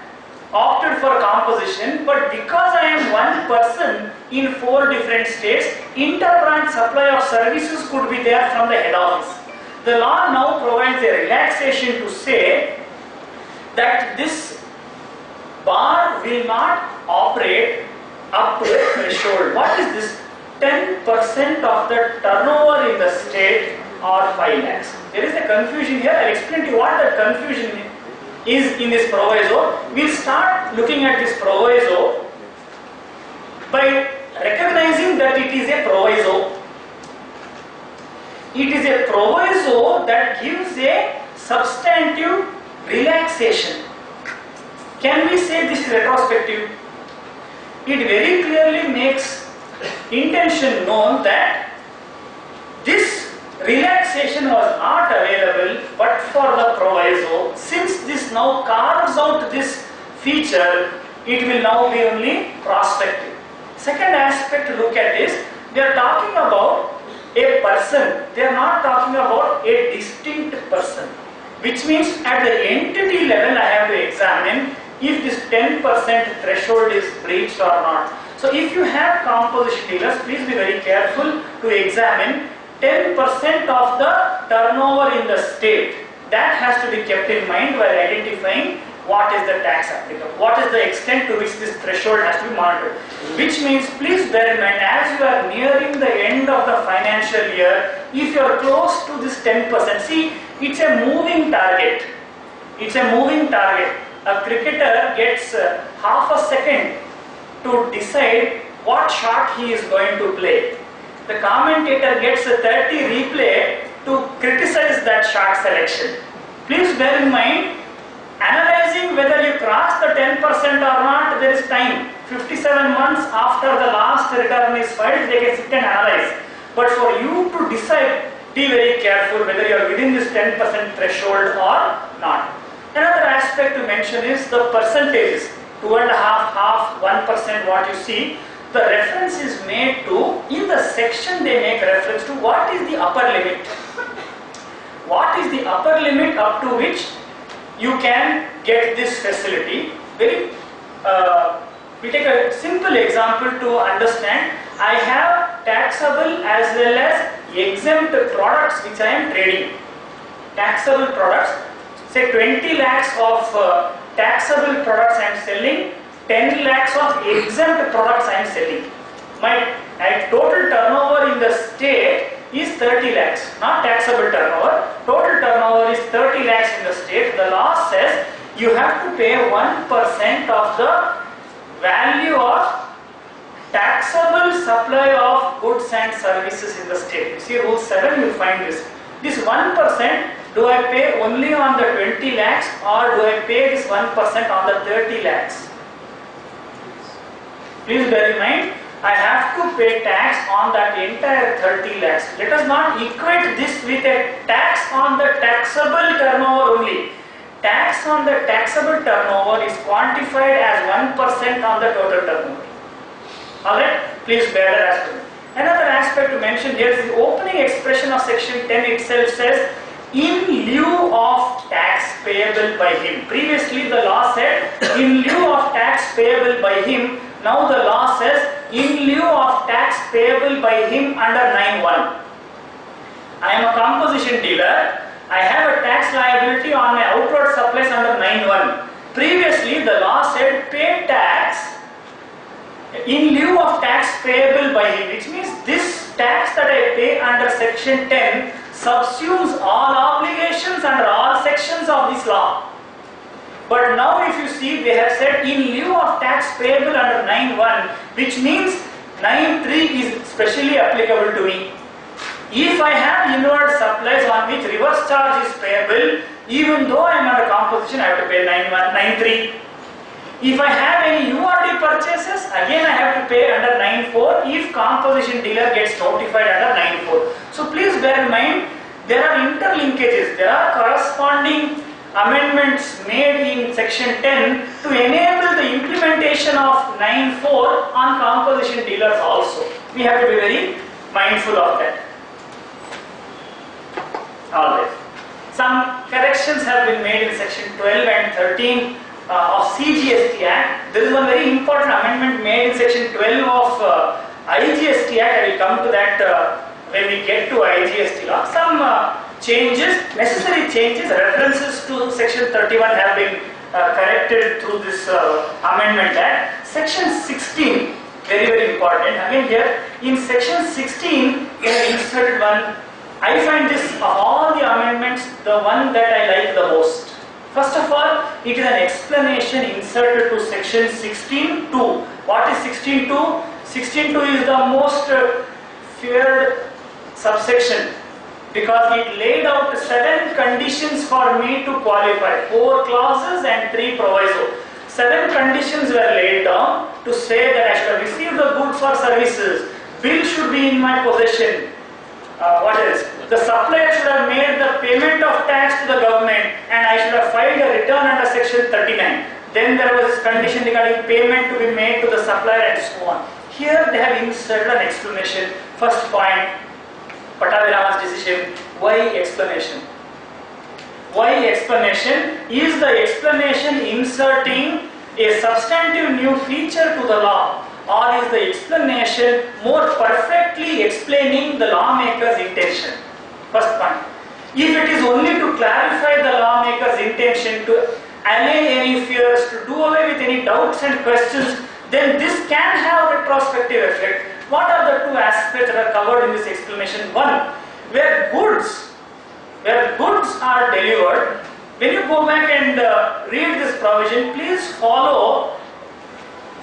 opted for composition, but because I am one person in 4 different states, inter-branch supply of services could be there from the head office. The law now provides a relaxation to say that this bar will not operate up to a threshold. What is this? 10% of the turnover in the state or 5 lakhs. There is a confusion here. I will explain to you what the confusion is in this proviso. We will start looking at this proviso by recognizing that it is a proviso. It is a proviso that gives a substantive relaxation. Can we say this is retrospective? It very clearly makes intention known that this relaxation was not available but for the proviso. Since this now carves out this feature, it will now be only prospective. Second aspect to look at is, they are talking about a person, they are not talking about a distinct person, which means at the entity level I have to examine if this 10% threshold is breached or not. So if you have composition dealers, please be very careful to examine 10% of the turnover in the state. That has to be kept in mind while identifying what is the tax applicable, what is the extent to which this threshold has to be monitored. Which means, please bear in mind, as you are nearing the end of the financial year, if you are close to this 10%, see, it's a moving target. It's a moving target. A cricketer gets half a second to decide what shot he is going to play. The commentator gets a 30 replay to criticize that shot selection. Please bear in mind, analyzing whether you cross the 10% or not, there is time. 57 months after the last return is filed, they can sit and analyze. But for you to decide, be very careful whether you are within this 10% threshold or not. Another aspect to mention is the percentages. 2.5, half, 1% what you see. The reference is made to, in the section they make reference to what is the upper limit. What is the upper limit up to which you can get this facility. We take a simple example to understand. I have taxable as well as exempt products which I am trading. Taxable products, say 20 lakhs of taxable products I am selling, 10 lakhs of exempt products I am selling. My total turnover in the state is 30 lakhs, not taxable turnover. Total turnover is 30 lakhs in the state. The law says you have to pay 1% of the value of taxable supply of goods and services in the state. You see rule 7, you will find this. This 1%, do I pay only on the 20 lakhs or do I pay this 1% on the 30 lakhs? Please bear in mind, I have to pay tax on that entire 30 lakhs. Let us not equate this with a tax on the taxable turnover only. Tax on the taxable turnover is quantified as 1% on the total turnover. Alright, please bear that aspect. Another aspect to mention here is the opening expression of section 10 itself says, in lieu of tax payable by him. Previously the law said, in lieu of tax payable by him. Now the law says, in lieu of tax payable by him under 9(1). I am a composition dealer. I have a tax liability on my outward supplies under 9(1). Previously the law said pay tax in lieu of tax payable by him, which means this tax that I pay under section 10 subsumes all obligations under all sections of this law. But now if you see, they have said in lieu of tax payable under 9(1), which means 9(3) is specially applicable to me. If I have inward supplies on which reverse charge is payable, even though I am under composition, I have to pay 9(3). If I have any URD purchases, again I have to pay under 9(4) if composition dealer gets notified under 9(4). So please bear in mind, there are interlinkages, there are corresponding amendments made in section 10 to enable the implementation of 9(4) on composition dealers also. We have to be very mindful of that. Alright. Some corrections have been made in section 12 and 13 of IGST Act. There is one very important amendment made in section 12 of IGST Act. I will come to that when we get to IGST law. Some changes, necessary changes, references to section 31 have been corrected through this amendment act. Section 16, very very important. Again here, in section 16, we have inserted one. I find this of all the amendments, the one that I like the most. First of all, it is an explanation inserted to section 16.2. What is 16.2? 16.2 is the most feared subsection, because it laid out 7 conditions for me to qualify, 4 clauses and 3 proviso. 7 conditions were laid down to say that I should have received the goods or services, bill should be in my possession. What else? The supplier should have made the payment of tax to the government and I should have filed a return under section 39. Then there was this condition regarding payment to be made to the supplier and so on. Here they have inserted an explanation. First point, Patavirama's decision. Why explanation? Why explanation? Is the explanation inserting a substantive new feature to the law, or is the explanation more perfectly explaining the lawmaker's intention? First point. If it is only to clarify the lawmaker's intention, to allay any fears, to do away with any doubts and questions, then this can have retrospective effect. What are the 2 aspects that are covered in this explanation? One, where goods are delivered, when you go back and read this provision, please follow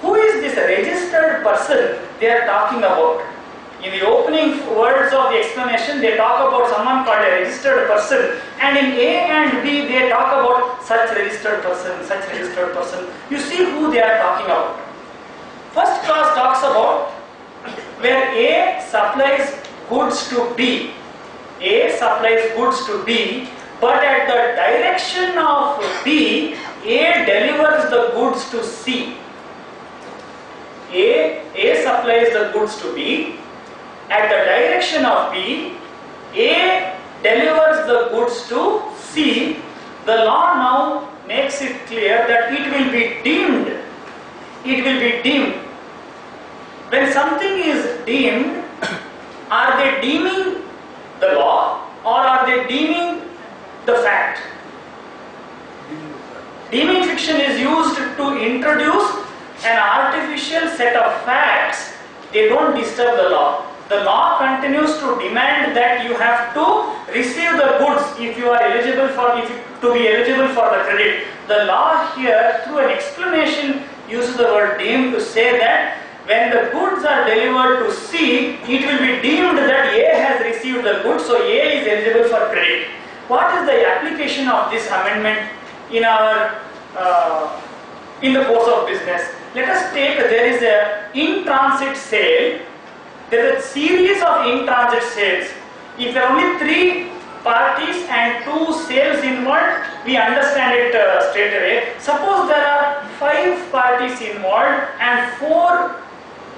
Who is this registered person they are talking about? In the opening words of the explanation, they talk about someone called a registered person, and in A and B, they talk about such registered person, such registered person. You see who they are talking about. First clause talks about where A supplies goods to B. A supplies goods to B, but at the direction of B, A delivers the goods to C. A supplies the goods to B. At the direction of B, A delivers the goods to C. The law now makes it clear that it will be deemed. It will be deemed. When something is deemed, are they deeming the law or are they deeming the fact? Deeming fiction is used to introduce an artificial set of facts. They don't disturb the law. The law continues to demand that you have to receive the goods if you are eligible for, to be eligible for the credit. The law here, through an explanation, uses the word deemed to say that when the goods are delivered to C, it will be deemed that A has received the goods, so A is eligible for credit. What is the application of this amendment in our in the course of business? Let us take, there is a in-transit sale. There is a series of in-transit sales. If there are only 3 parties and 2 sales involved, we understand it straight away. Suppose there are 5 parties involved and 4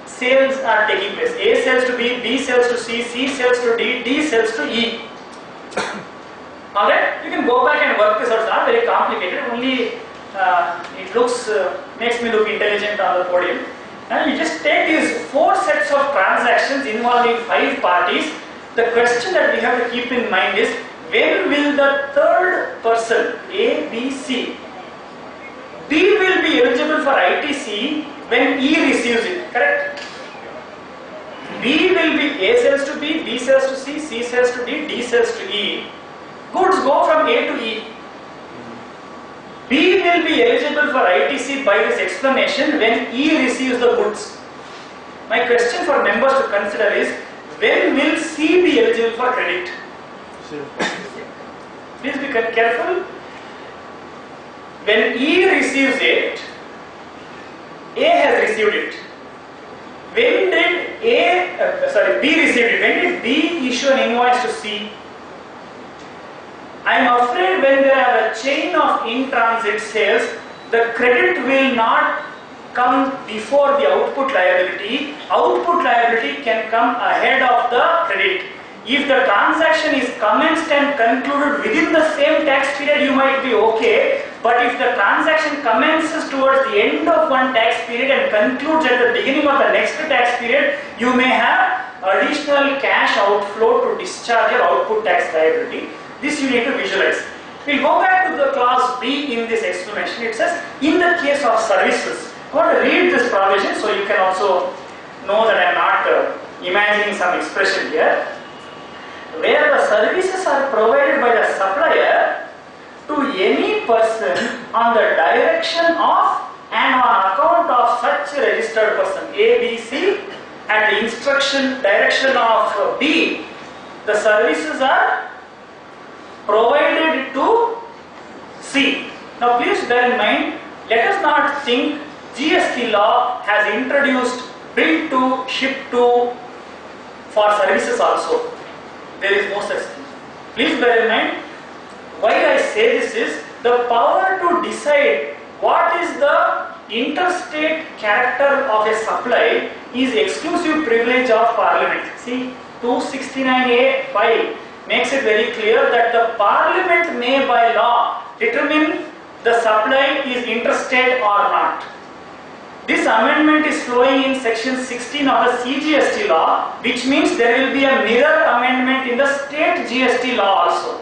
sales are taking place. A sells to B, B sells to C, C sells to D, D sells to E. Alright, you can go back and work this out. It's not very complicated, only it looks, makes me look intelligent on the podium. Now you just take these 4 sets of transactions involving 5 parties. The question that we have to keep in mind is, when will the third person, A, B, C, B will be eligible for ITC when E receives it, correct? B will be, A sells to B, B sells to C, C sells to D, D sells to E. Goods go from A to E. B will be eligible for ITC by this explanation when E receives the goods. My question for members to consider is, when will C be eligible for credit? Please be careful. When E receives it, A has received it. When did B received it? When did B issue an invoice to C? I am afraid when there are a chain of in-transit sales, the credit will not come before the output liability. Output liability can come ahead of the credit. If the transaction is commenced and concluded within the same tax period, you might be okay. But if the transaction commences towards the end of one tax period and concludes at the beginning of the next tax period, you may have additional cash outflow to discharge your output tax liability. This you need to visualize. We'll go back to the clause B in this explanation. It says, in the case of services. I want to read this provision so you can also know that I am not imagining some expression here. Where the services are provided by the supplier to any person on the direction of and on account of such a registered person, A, B, C, at the instruction direction of B, the services are provided to C. Now please bear in mind, let us not think GST law has introduced bill to, ship to for services also. There is no such thing. Please bear in mind, why I say this is, the power to decide what is the interstate character of a supply is exclusive privilege of Parliament. See, 269A(5) makes it very clear that the Parliament may by law determine the supply is interstate or not. This amendment is flowing in section 16 of the CGST law, which means there will be a mirror amendment in the state GST law also.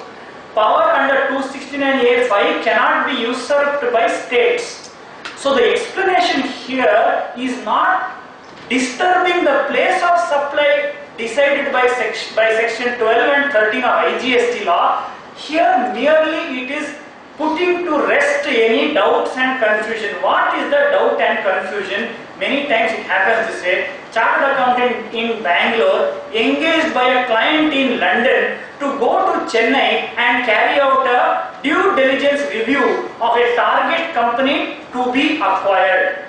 Power under 269A(5) cannot be usurped by states. So the explanation here is not disturbing the place of supply decided by section 12 and 13 of IGST law. Here merely it is putting to rest any doubts and confusion. What is the doubt and confusion? many times it happens this way. Chartered accountant in Bangalore engaged by a client in London to go to Chennai and carry out a due diligence review of a target company to be acquired.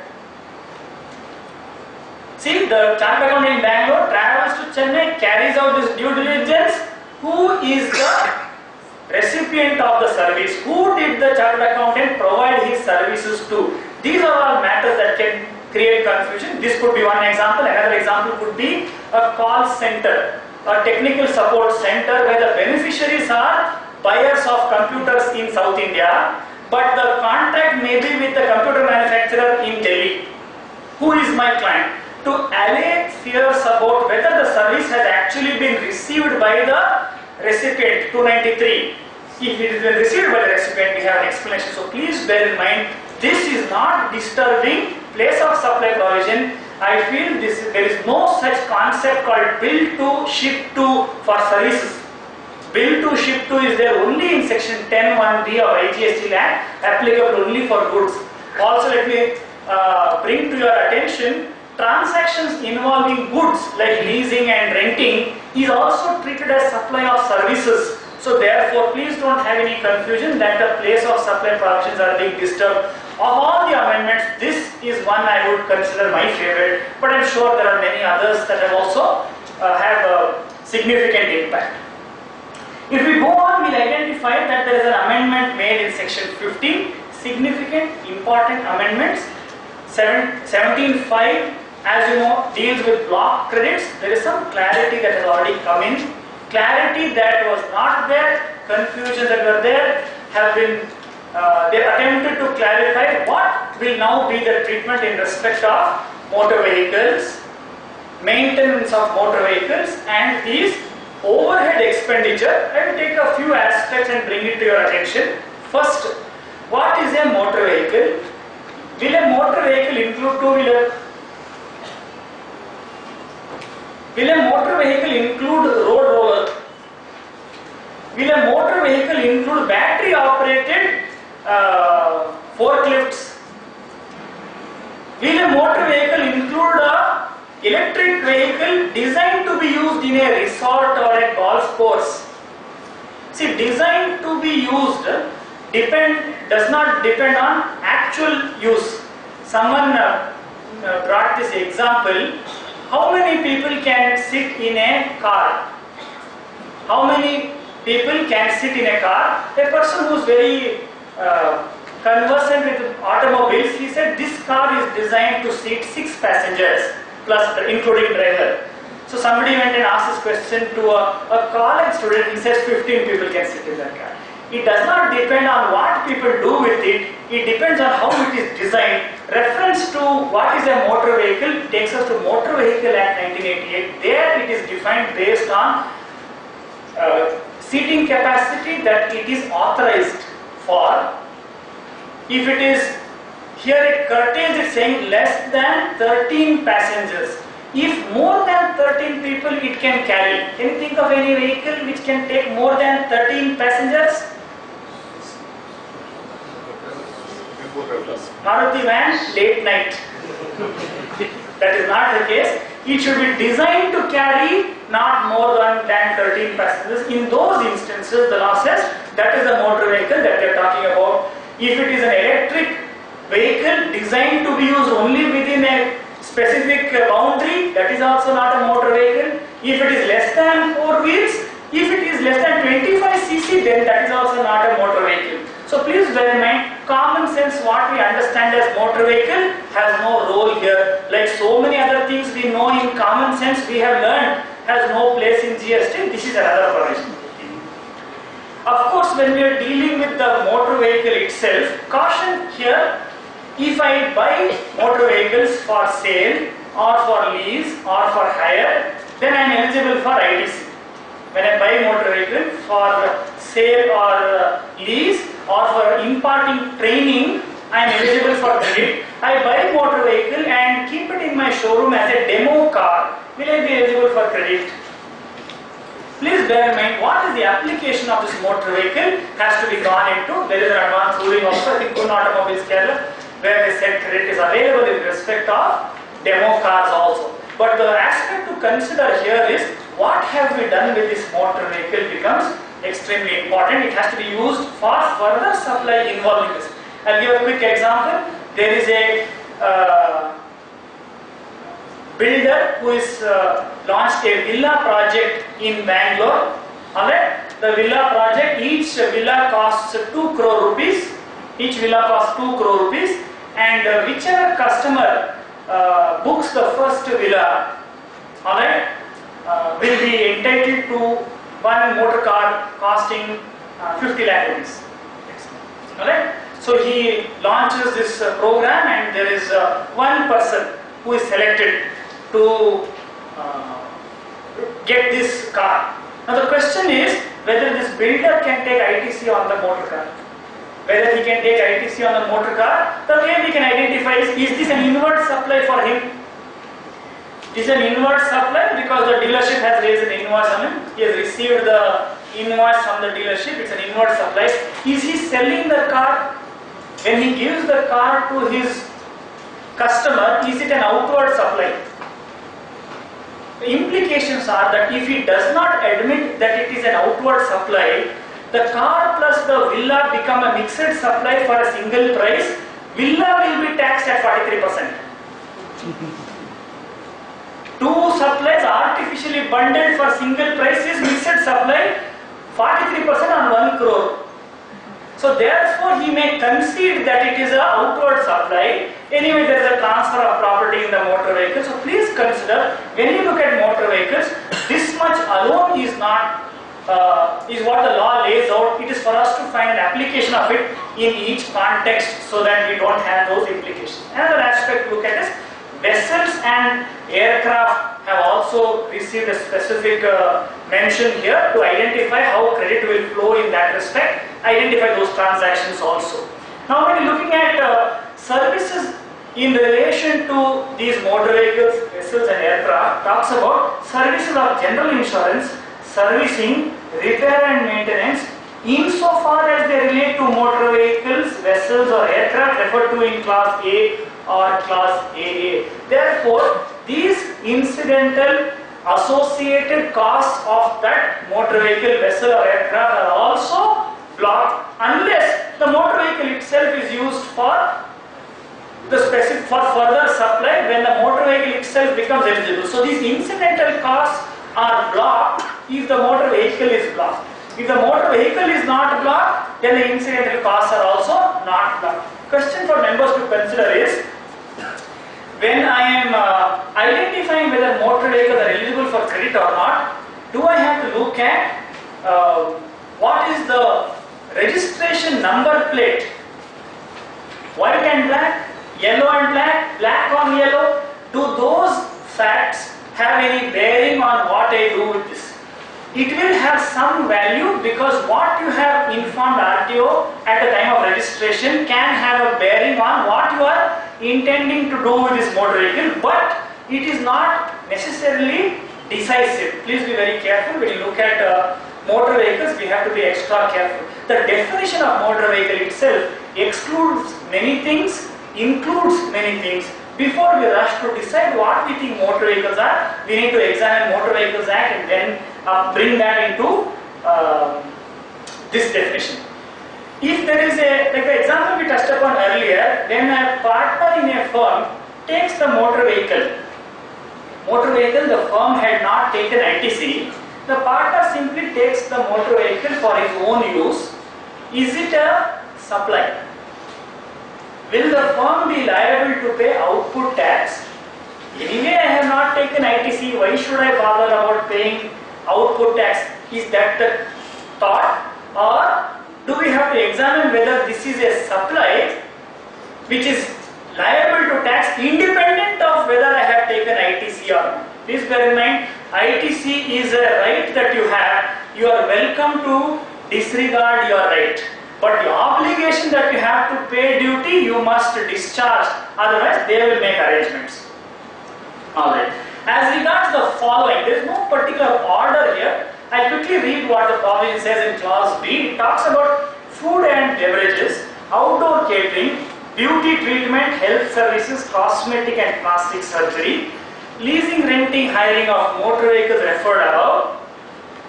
See, the chartered accountant in Bangalore travels to Chennai, carries out this due diligence. Who is the recipient of the service? Who did the chartered accountant provide his services to? These are all matters that can create confusion. This could be one example. Another example could be a call center, a technical support center where the beneficiaries are buyers of computers in South India, but the contract may be with the computer manufacturer in Delhi. Who is my client? To allay fears about whether the service has actually been received by the recipient, 293. If it has been received by the recipient, we have an explanation. So please bear in mind, this is not disturbing place of supply provision. I feel there is no such concept called bill to ship to for services. Bill to ship to is there only in section 10(1)(b) of IGST Act, applicable only for goods. Also, let me bring to your attention, transactions involving goods like leasing and renting is also treated as supply of services. So therefore, please don't have any confusion that the place of supply provisions are being disturbed. Of all the amendments, this is one I would consider my favorite, but I'm sure there are many others that have also have a significant impact. If we go on, we'll identify that there is an amendment made in section 15, significant, important amendments. 17.5, as you know, deals with block credits. There is some clarity that has already come in. Clarity that was not there, confusion that were there, have been, they attempted to clarify what will now be the treatment in respect of motor vehicles, maintenance of motor vehicles, and these overhead expenditure. I will take a few aspects and bring it to your attention. First, what is a motor vehicle? Will a motor vehicle include two-wheeler? Will a motor vehicle include road roller? Will a motor vehicle include battery operated forklifts? Will a motor vehicle include a electric vehicle designed to be used in a resort or a golf course? See, designed to be used does not depend on actual use. Someone brought this example. How many people can sit in a car? How many people can sit in a car? A person who is very conversant with automobiles, he said this car is designed to seat 6 passengers plus including driver. So somebody went and asked this question to a college student. He says 15 people can sit in that car. It does not depend on what people do with it. It depends on how it is designed. Reference to what is a motor vehicle takes us to Motor Vehicle Act 1988. There it is defined based on seating capacity that it is authorized for. If it is, here it curtails it saying less than 13 passengers. If more than 13 people it can carry. Can you think of any vehicle which can take more than 13 passengers? Maruti van, late night. That is not the case. It should be designed to carry not more than 13 passengers. In those instances, the law says that is a motor vehicle that they are talking about. If it is an electric vehicle designed to be used only within a specific boundary, that is also not a motor vehicle. If it is less than 4 wheels, if it is less than 25 cc, then that is also not a motor vehicle. So please bear in mind, common sense, what we understand as motor vehicle has no role here. Like so many other things we know in common sense, we have learned, has no place in GST. This is another provision. Of course, when we are dealing with the motor vehicle itself, caution here, if I buy motor vehicles for sale or for lease or for hire, then I am eligible for ITC. When I buy motor vehicle for sale or lease or for imparting training, I am eligible for credit. I buy motor vehicle and keep it in my showroom as a demo car. Will I be eligible for credit? Please bear in mind what is the application of this motor vehicle has to be gone into. There is an advanced ruling also in Automobile Kerala where they said credit is available in respect of demo cars also. But the aspect to consider here is what have we done with this motor vehicle becomes extremely important. It has to be used for further supply involving this. I'll give a quick example. There is a builder who is launched a villa project in Bangalore. Alright, the villa project, each villa costs 2 crore rupees. Each villa costs 2 crore rupees, and whichever customer books the first villa, alright, will be entitled to one motor car costing 50 lakh rupees. Alright, so he launches this program, and there is one person who is selected to get this car. Now the question is whether this builder can take ITC on the motor car. Whether he can take ITC on the motor car, the way we can identify is this an inward supply for him? It is an inward supply because the dealership has raised an invoice on him. He has received the invoice from the dealership. It's an inward supply. Is he selling the car? When he gives the car to his customer, is it an outward supply? The implications are that if he does not admit that it is an outward supply, the car plus the villa become a mixed supply for a single price. Villa will be taxed at 43%. Two supplies artificially bundled for single price is mixed supply, 43% on 1 crore. So therefore he may concede that it is an outward supply. Anyway, there is a transfer of property in the motor vehicle. So please consider, when you look at motor vehicles, this much alone is not is what the law lays out. It is for us to find an application of it in each context so that we don't have those implications. Another aspect to look at is vessels and aircraft have also received a specific mention here to identify how credit will flow in that respect, identify those transactions also. Now when you're looking at services in relation to these motor vehicles, vessels and aircraft, talks about services of general insurance, servicing, repair and maintenance, insofar as they relate to motor vehicles, vessels or aircraft referred to in class A or class AA. Therefore, these incidental associated costs of that motor vehicle, vessel or aircraft are also blocked unless the motor vehicle itself is used for the specific for further supply when the motor vehicle itself becomes eligible. So these incidental costs are blocked if the motor vehicle is blocked. If the motor vehicle is not blocked, then the incidental costs are also not blocked. Question for members to consider is, when I am identifying whether motor vehicles are eligible for credit or not, do I have to look at what is the registration number plate? White and black, yellow and black, black on yellow. Do those facts have any bearing on what I do with this? It will have some value because what you have informed RTO at the time of registration can have a bearing on what you are intending to do with this motor vehicle, but it is not necessarily decisive. Please be very careful when you look at motor vehicles. We have to be extra careful. The definition of motor vehicle itself excludes many things, includes many things. Before we rush to decide what we think motor vehicles are, we need to examine Motor Vehicles Act and then bring that into this definition. If there is a, like the example we touched upon earlier, when a partner in a firm takes the motor vehicle, the firm had not taken ITC, the partner simply takes the motor vehicle for his own use. Is it a supply? Will the firm be liable to pay output tax? Anyway, I have not taken ITC, why should I bother about paying output tax? Is that the thought? Or do we have to examine whether this is a supply which is liable to tax independent of whether I have taken ITC or not? Please bear in mind, ITC is a right that you have. You are welcome to disregard your right. But the obligation that you have to pay duty, you must discharge, otherwise they will make arrangements. Alright. As regards the following, there is no particular order here. I'll quickly read what the provision says in clause B. It talks about food and beverages, outdoor catering, beauty treatment, health services, cosmetic and plastic surgery, leasing, renting, hiring of motor vehicles referred above,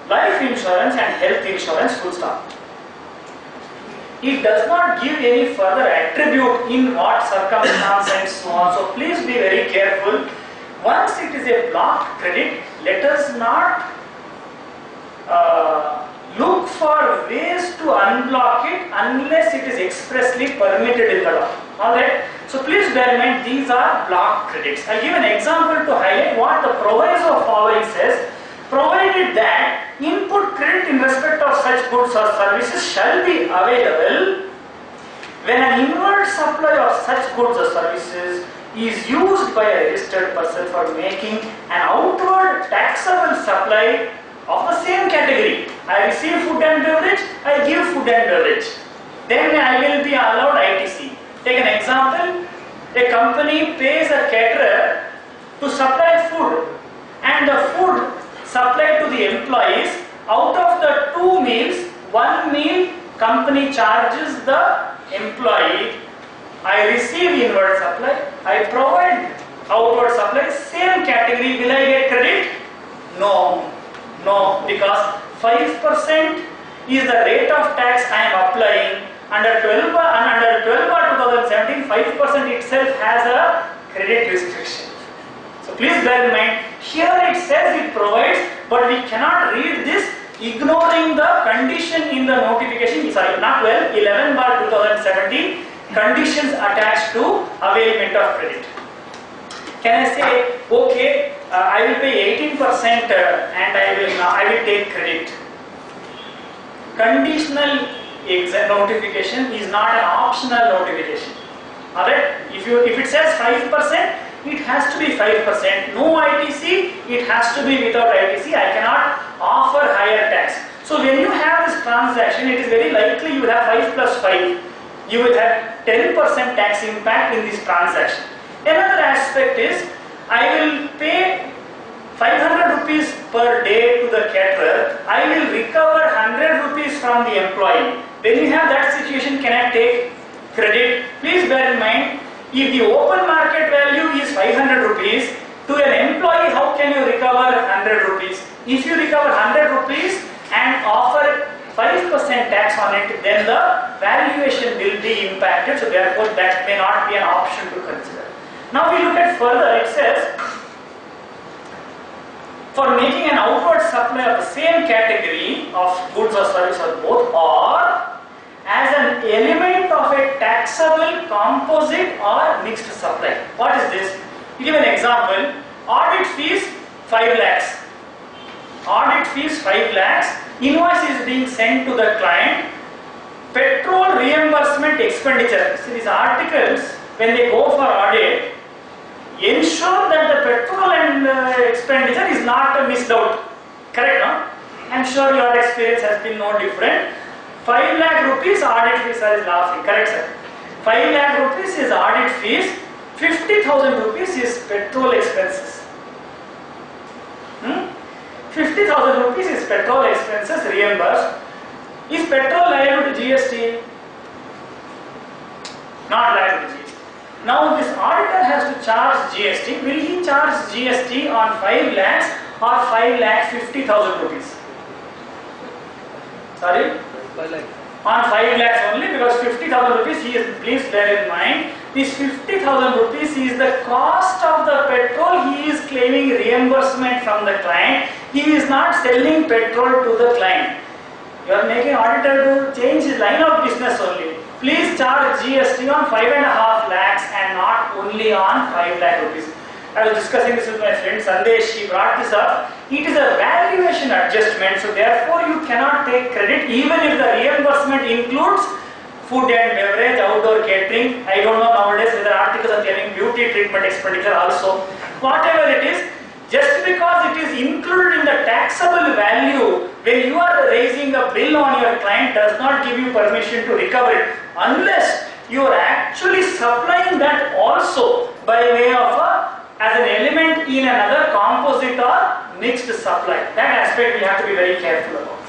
life insurance and health insurance, full stop. It does not give any further attribute in what circumstance and so on. So please be very careful. Once it is a blocked credit, let us not look for ways to unblock it unless it is expressly permitted in the law. Alright? So please bear in mind these are blocked credits. I give an example to highlight what the proviso following says. Provided that input credit in respect of such goods or services shall be available when an inward supply of such goods or services is used by a registered person for making an outward taxable supply of the same category. I receive food and beverage, I give food and beverage. Then I will be allowed ITC. Take an example, a company pays a caterer to supply food, and the food supplied to the employees, out of the 2 meals, 1 meal company charges the employee. I receive inward supply, I provide outward supply, same category, will I get credit? No, no, because 5% is the rate of tax I am applying. Under 12 bar 2017, 5% itself has a credit restriction. So please bear in mind, here it says it provides, but we cannot read this ignoring the condition in the notification, sorry, not 11 bar 2017, conditions attached to availment of credit. Can I say, okay, I will pay 18% and I will take credit. Conditional notification is not an optional notification. Alright, if it says 5%, it has to be 5%. No ITC, it has to be without ITC. I cannot offer higher tax. So when you have this transaction, it is very likely you will have 5 plus 5. You will have 10% tax impact in this transaction. Another aspect is, I will pay 500 rupees per day to the caterer. I will recover 100 rupees from the employee. When you have that situation, can I take credit? Please bear in mind, if the open market value is 500 rupees, to an employee, how can you recover 100 rupees? If you recover 100 rupees and offer 5% tax on it, then the valuation will be impacted. So therefore, that may not be an option to consider. Now we look at further, it says, for making an outward supply of the same category of goods or service or both, or as an element of a taxable composite or mixed supply. What is this? You give an example, audit fees 5 lakhs. Audit fees 5 lakhs, invoice is being sent to the client, petrol reimbursement expenditure. See, these articles, when they go for audit, ensure that the petrol and expenditure is not missed out. Correct, no? I am sure your experience has been no different. 5 lakh rupees audit fees are laughing, correct sir? 5 lakh rupees is audit fees, 50,000 rupees is petrol expenses. 50,000 rupees is petrol expenses reimbursed. Is petrol liable to GST? Not liable to GST. Now this auditor has to charge GST. Will he charge GST on 5 lakhs or 5 lakh 50,000 rupees? Sorry? 5 lakhs. On 5 lakhs only, because 50,000 rupees, he is, please bear in mind, this 50,000 rupees is the cost of the petrol. He is claiming reimbursement from the client. He is not selling petrol to the client. You are making auditor to change his line of business only. Please charge GST on 5.5 lakhs and not only on 5 lakh rupees. I was discussing this with my friend Sandesh, she brought this up. It is a valuation adjustment, so therefore you cannot take credit even if the reimbursement includes food and beverage, outdoor catering. I don't know nowadays whether articles are telling beauty treatment expenditure also. Whatever it is, just because it is included in the taxable value, when you are raising a bill on your client, does not give you permission to recover it unless you are actually supplying that also by way of as an element in another composite or mixed supply. That aspect we have to be very careful about.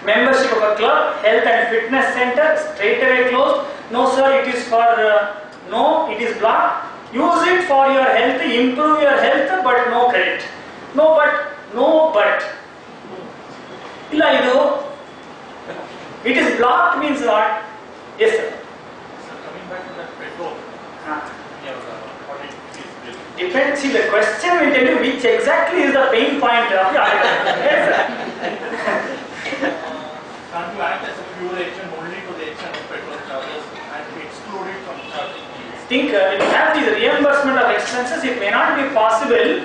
Membership of a club, health and fitness center, straight away closed. No sir, it is for, no, it is blocked. Use it for your health, improve your health, but no credit. No but. Illa idu. It is blocked means what? Yes sir. So coming back to that petrol, what it is. Depends. See, the question will tell you which exactly is the pain point of the article. Yes sir. Can't you act as a pure agent only to the extent of petrol charges and exclude it from charging? Think when you have the reimbursement of expenses, it may not be possible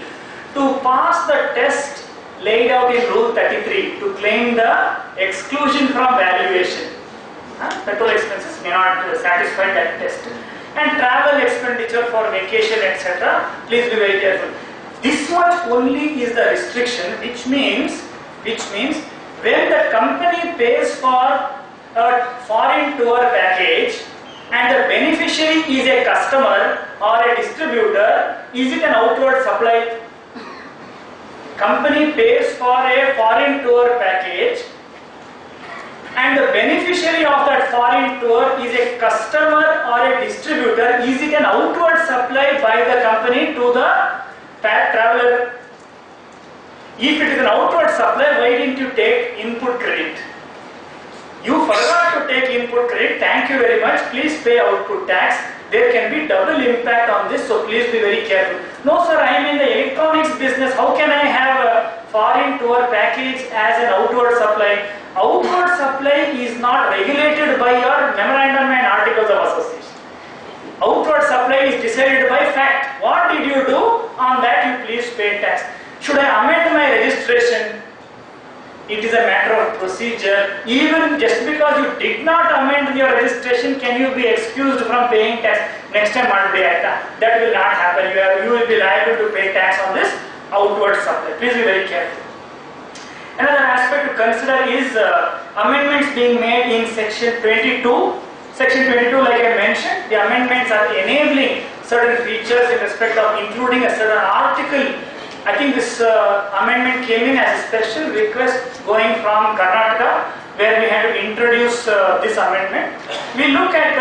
to pass the test laid out in Rule 33 to claim the exclusion from valuation. Petrol expenses may not satisfy that test. And travel expenditure for vacation, etc. Please be very careful. This much only is the restriction, which means when the company pays for a foreign tour package and the beneficiary is a customer or a distributor, is it an outward supply? Company pays for a foreign tour package and the beneficiary of that foreign tour is a customer or a distributor, is it an outward supply by the company to the traveler? If it is an outward supply, why didn't you take input credit? You forgot to take input credit, thank you very much, please pay output tax. There can be double impact on this, so please be very careful. No sir, I am in the electronics business, how can I have a foreign tour package as an outward supply? Outward supply is not regulated by your memorandum and articles of association. Outward supply is decided by fact. What did you do? On that you please pay tax. Should I amend my registration? It is a matter of procedure. Even just because you did not amend your registration, can you be excused from paying tax? Next time, that will not happen. You will be liable to pay tax on this outward supply. Please be very careful. Another aspect to consider is amendments being made in section 22. Section 22, like I mentioned, the amendments are enabling certain features in respect of including a certain article. I think this amendment came in as a special request going from Karnataka, where we had to introduce this amendment. We look at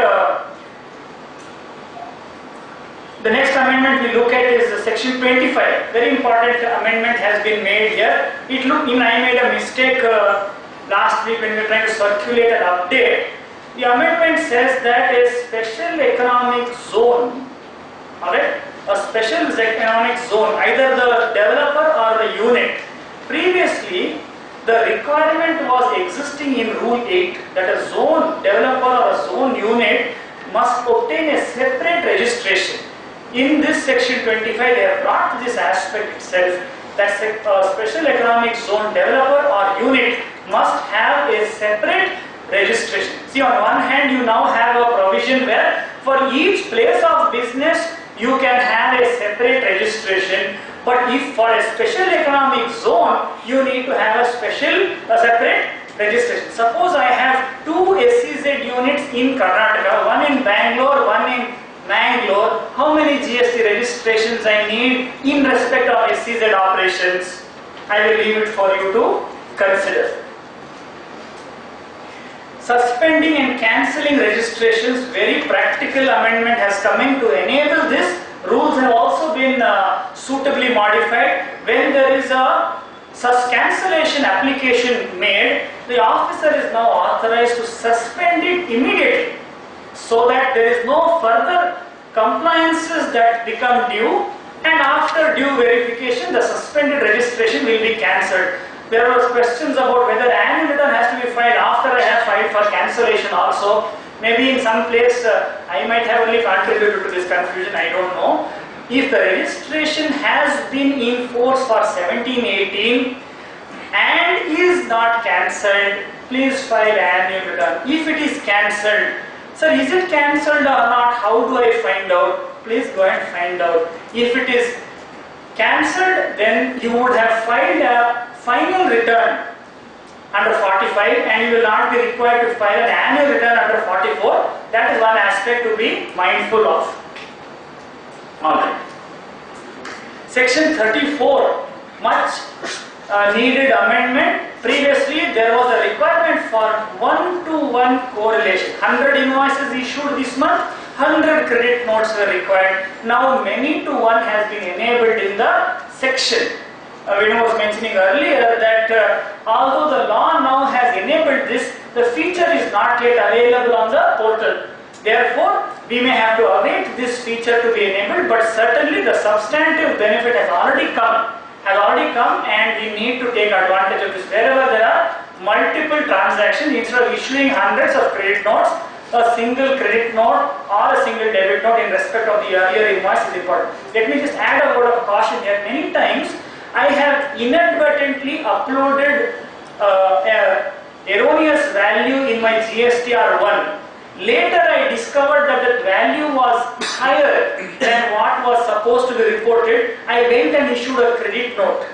the next amendment we look at is section 25. Very important amendment has been made here. I made a mistake last week when we were trying to circulate an update. The amendment says that a special economic zone, alright, a special economic zone, either the developer or the unit. Previously, the requirement was existing in Rule 8 that a zone developer or a zone unit must obtain a separate registration. In this section 25, they have brought this aspect itself that a special economic zone developer or unit must have a separate registration. See, on one hand, you now have a provision where for each place of business, you can have a separate registration, but if for a special economic zone, you need to have a separate registration. Suppose I have two SEZ units in Karnataka, one in Bangalore, one in Mangalore. How many GST registrations I need in respect of SEZ operations? I will leave it for you to consider. Suspending and cancelling registrations, very practical amendment has come in to enable this. Rules have also been suitably modified. When there is a cancellation application made, the officer is now authorized to suspend it immediately, so that there is no further compliances that become due, and after due verification, the suspended registration will be cancelled. There were questions about whether annual return has to be filed after I have filed for cancellation also. Maybe in some place I might have only contributed to this confusion, I don't know. If the registration has been in force for 17-18 and is not cancelled, please file annual return. If it is cancelled, sir, is it cancelled or not? How do I find out? Please go and find out. If it is cancelled, then you would have filed a final return under 45 and you will not be required to file an annual return under 44. That is one aspect to be mindful of. Alright. Section 34, much needed amendment. Previously, there was a requirement for one-to-one correlation. 100 invoices issued this month, 100 credit notes were required. Now, many-to-one has been enabled in the section. Venu was mentioning earlier that although the law now has enabled this, the feature is not yet available on the portal. Therefore, we may have to await this feature to be enabled, but certainly the substantive benefit has already come, and we need to take advantage of this. Wherever there are multiple transactions, instead of issuing hundreds of credit notes, a single credit note or a single debit note in respect of the earlier invoice is important. Let me just add a word of caution here. Many times I have inadvertently uploaded erroneous value in my GSTR1. Later I discovered that the value was higher than what was supposed to be reported. I went and issued a credit note.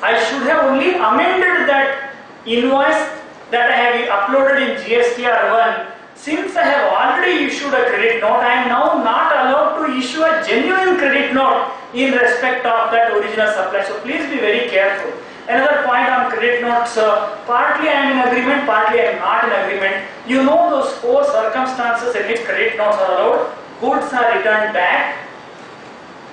I should have only amended that invoice that I have uploaded in GSTR1. Since I have already issued a credit note, I am now not allowed to issue a genuine credit note in respect of that original supply. So please be very careful. Another point on credit notes, partly I am in agreement, partly I am not in agreement. You know those 4 circumstances in which credit notes are allowed. Goods are returned back,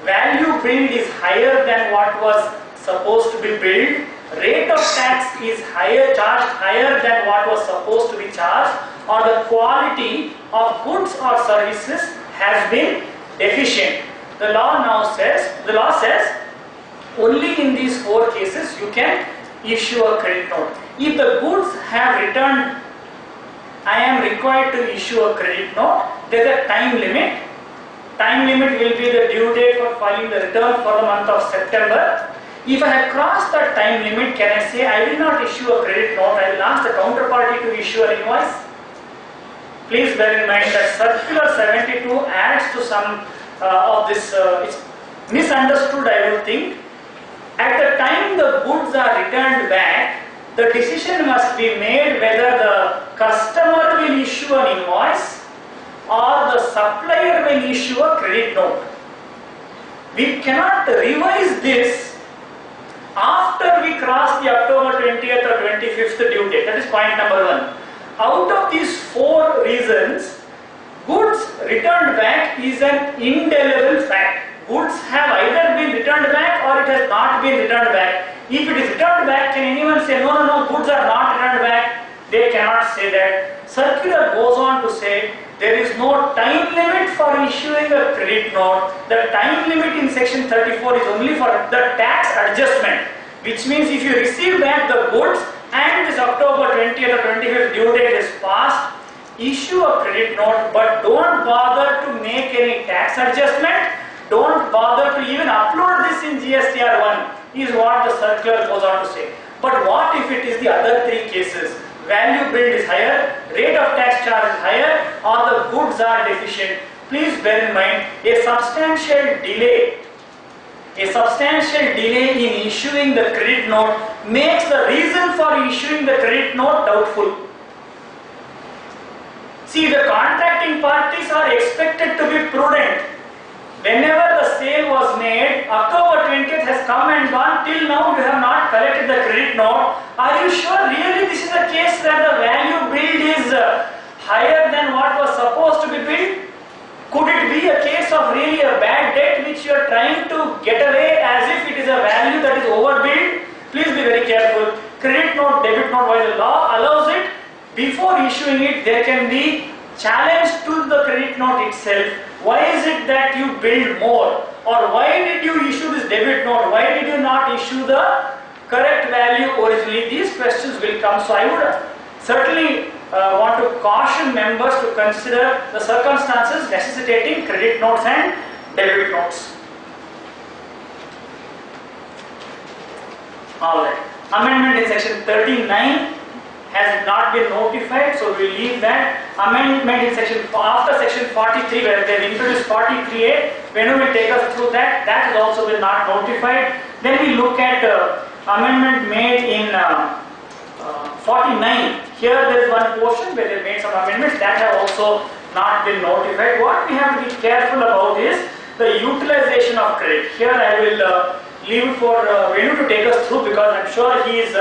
value billed is higher than what was supposed to be billed, rate of tax is charged higher than what was supposed to be charged, or the quality of goods or services has been deficient. The law says only in these 4 cases you can issue a credit note. If the goods have returned, I am required to issue a credit note. There is a time limit. Time limit will be the due date for filing the return for the month of September. If I have crossed that time limit, can I say I will not issue a credit note, I will ask the counterparty to issue an invoice? Please bear in mind that Circular 72 adds to some of this, it's misunderstood, I would think. At the time the goods are returned back, the decision must be made whether the customer will issue an invoice or the supplier will issue a credit note. We cannot revise this after we cross the October 20th or 25th due date. That is point number 1. Out of these 4 reasons, goods returned back is an indelible fact. Goods have either been returned back or it has not been returned back. If it is returned back, can anyone say, no, goods are not returned back? They cannot say that. Circular goes on to say, there is no time limit for issuing a credit note. The time limit in section 34 is only for the tax adjustment, which means if you receive back the goods and this October 20th or 25th due date is passed, issue a credit note, but don't bother to make any tax adjustment. Don't bother to even upload this in GSTR1 is what the circular goes on to say. But what if it is the other 3 cases? Value billed is higher, rate of tax charge is higher, or the goods are deficient. Please bear in mind, a substantial delay in issuing the credit note makes the reason for issuing the credit note doubtful. See, the contracting parties are expected to be prudent. Whenever the sale was made, October 20th has come and gone, till now you have not collected the credit note. Are you sure really this is a case where the value billed is higher than what was supposed to be billed? Could it be a case of really a bad debt which you are trying to get away as if it is a value that is overbilled? Please be very careful. Credit note, debit note, while the law allows it, before issuing it there can be challenge to the credit note itself. Why is it that you billed more? Or why did you issue this debit note? Why did you not issue the correct value originally? These questions will come. So I would certainly want to caution members to consider the circumstances necessitating credit notes and debit notes. Alright. Amendment in section 39 has not been notified, so we will leave that. Amendment in after section 43, where they have introduced 43A, when we will take us through that, that has also been not notified. Then we look at amendment made in 49. Here there is one portion where they made some amendments that have also not been notified. What we have to be careful about is the utilization of credit. Here I will leave it for Venu to take us through, because I am sure he is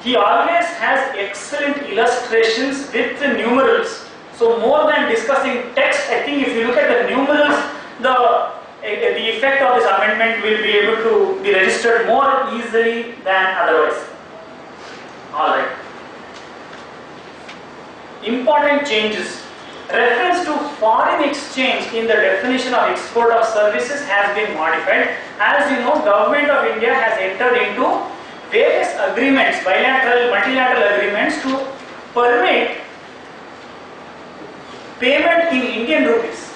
He always has excellent illustrations with the numerals. So more than discussing text, I think if you look at the numerals, the effect of this amendment will be able to be registered more easily than otherwise. Alright. Important changes. Reference to foreign exchange in the definition of export of services has been modified. As you know, Government of India has entered into various agreements, bilateral, multilateral agreements to permit payment in Indian rupees.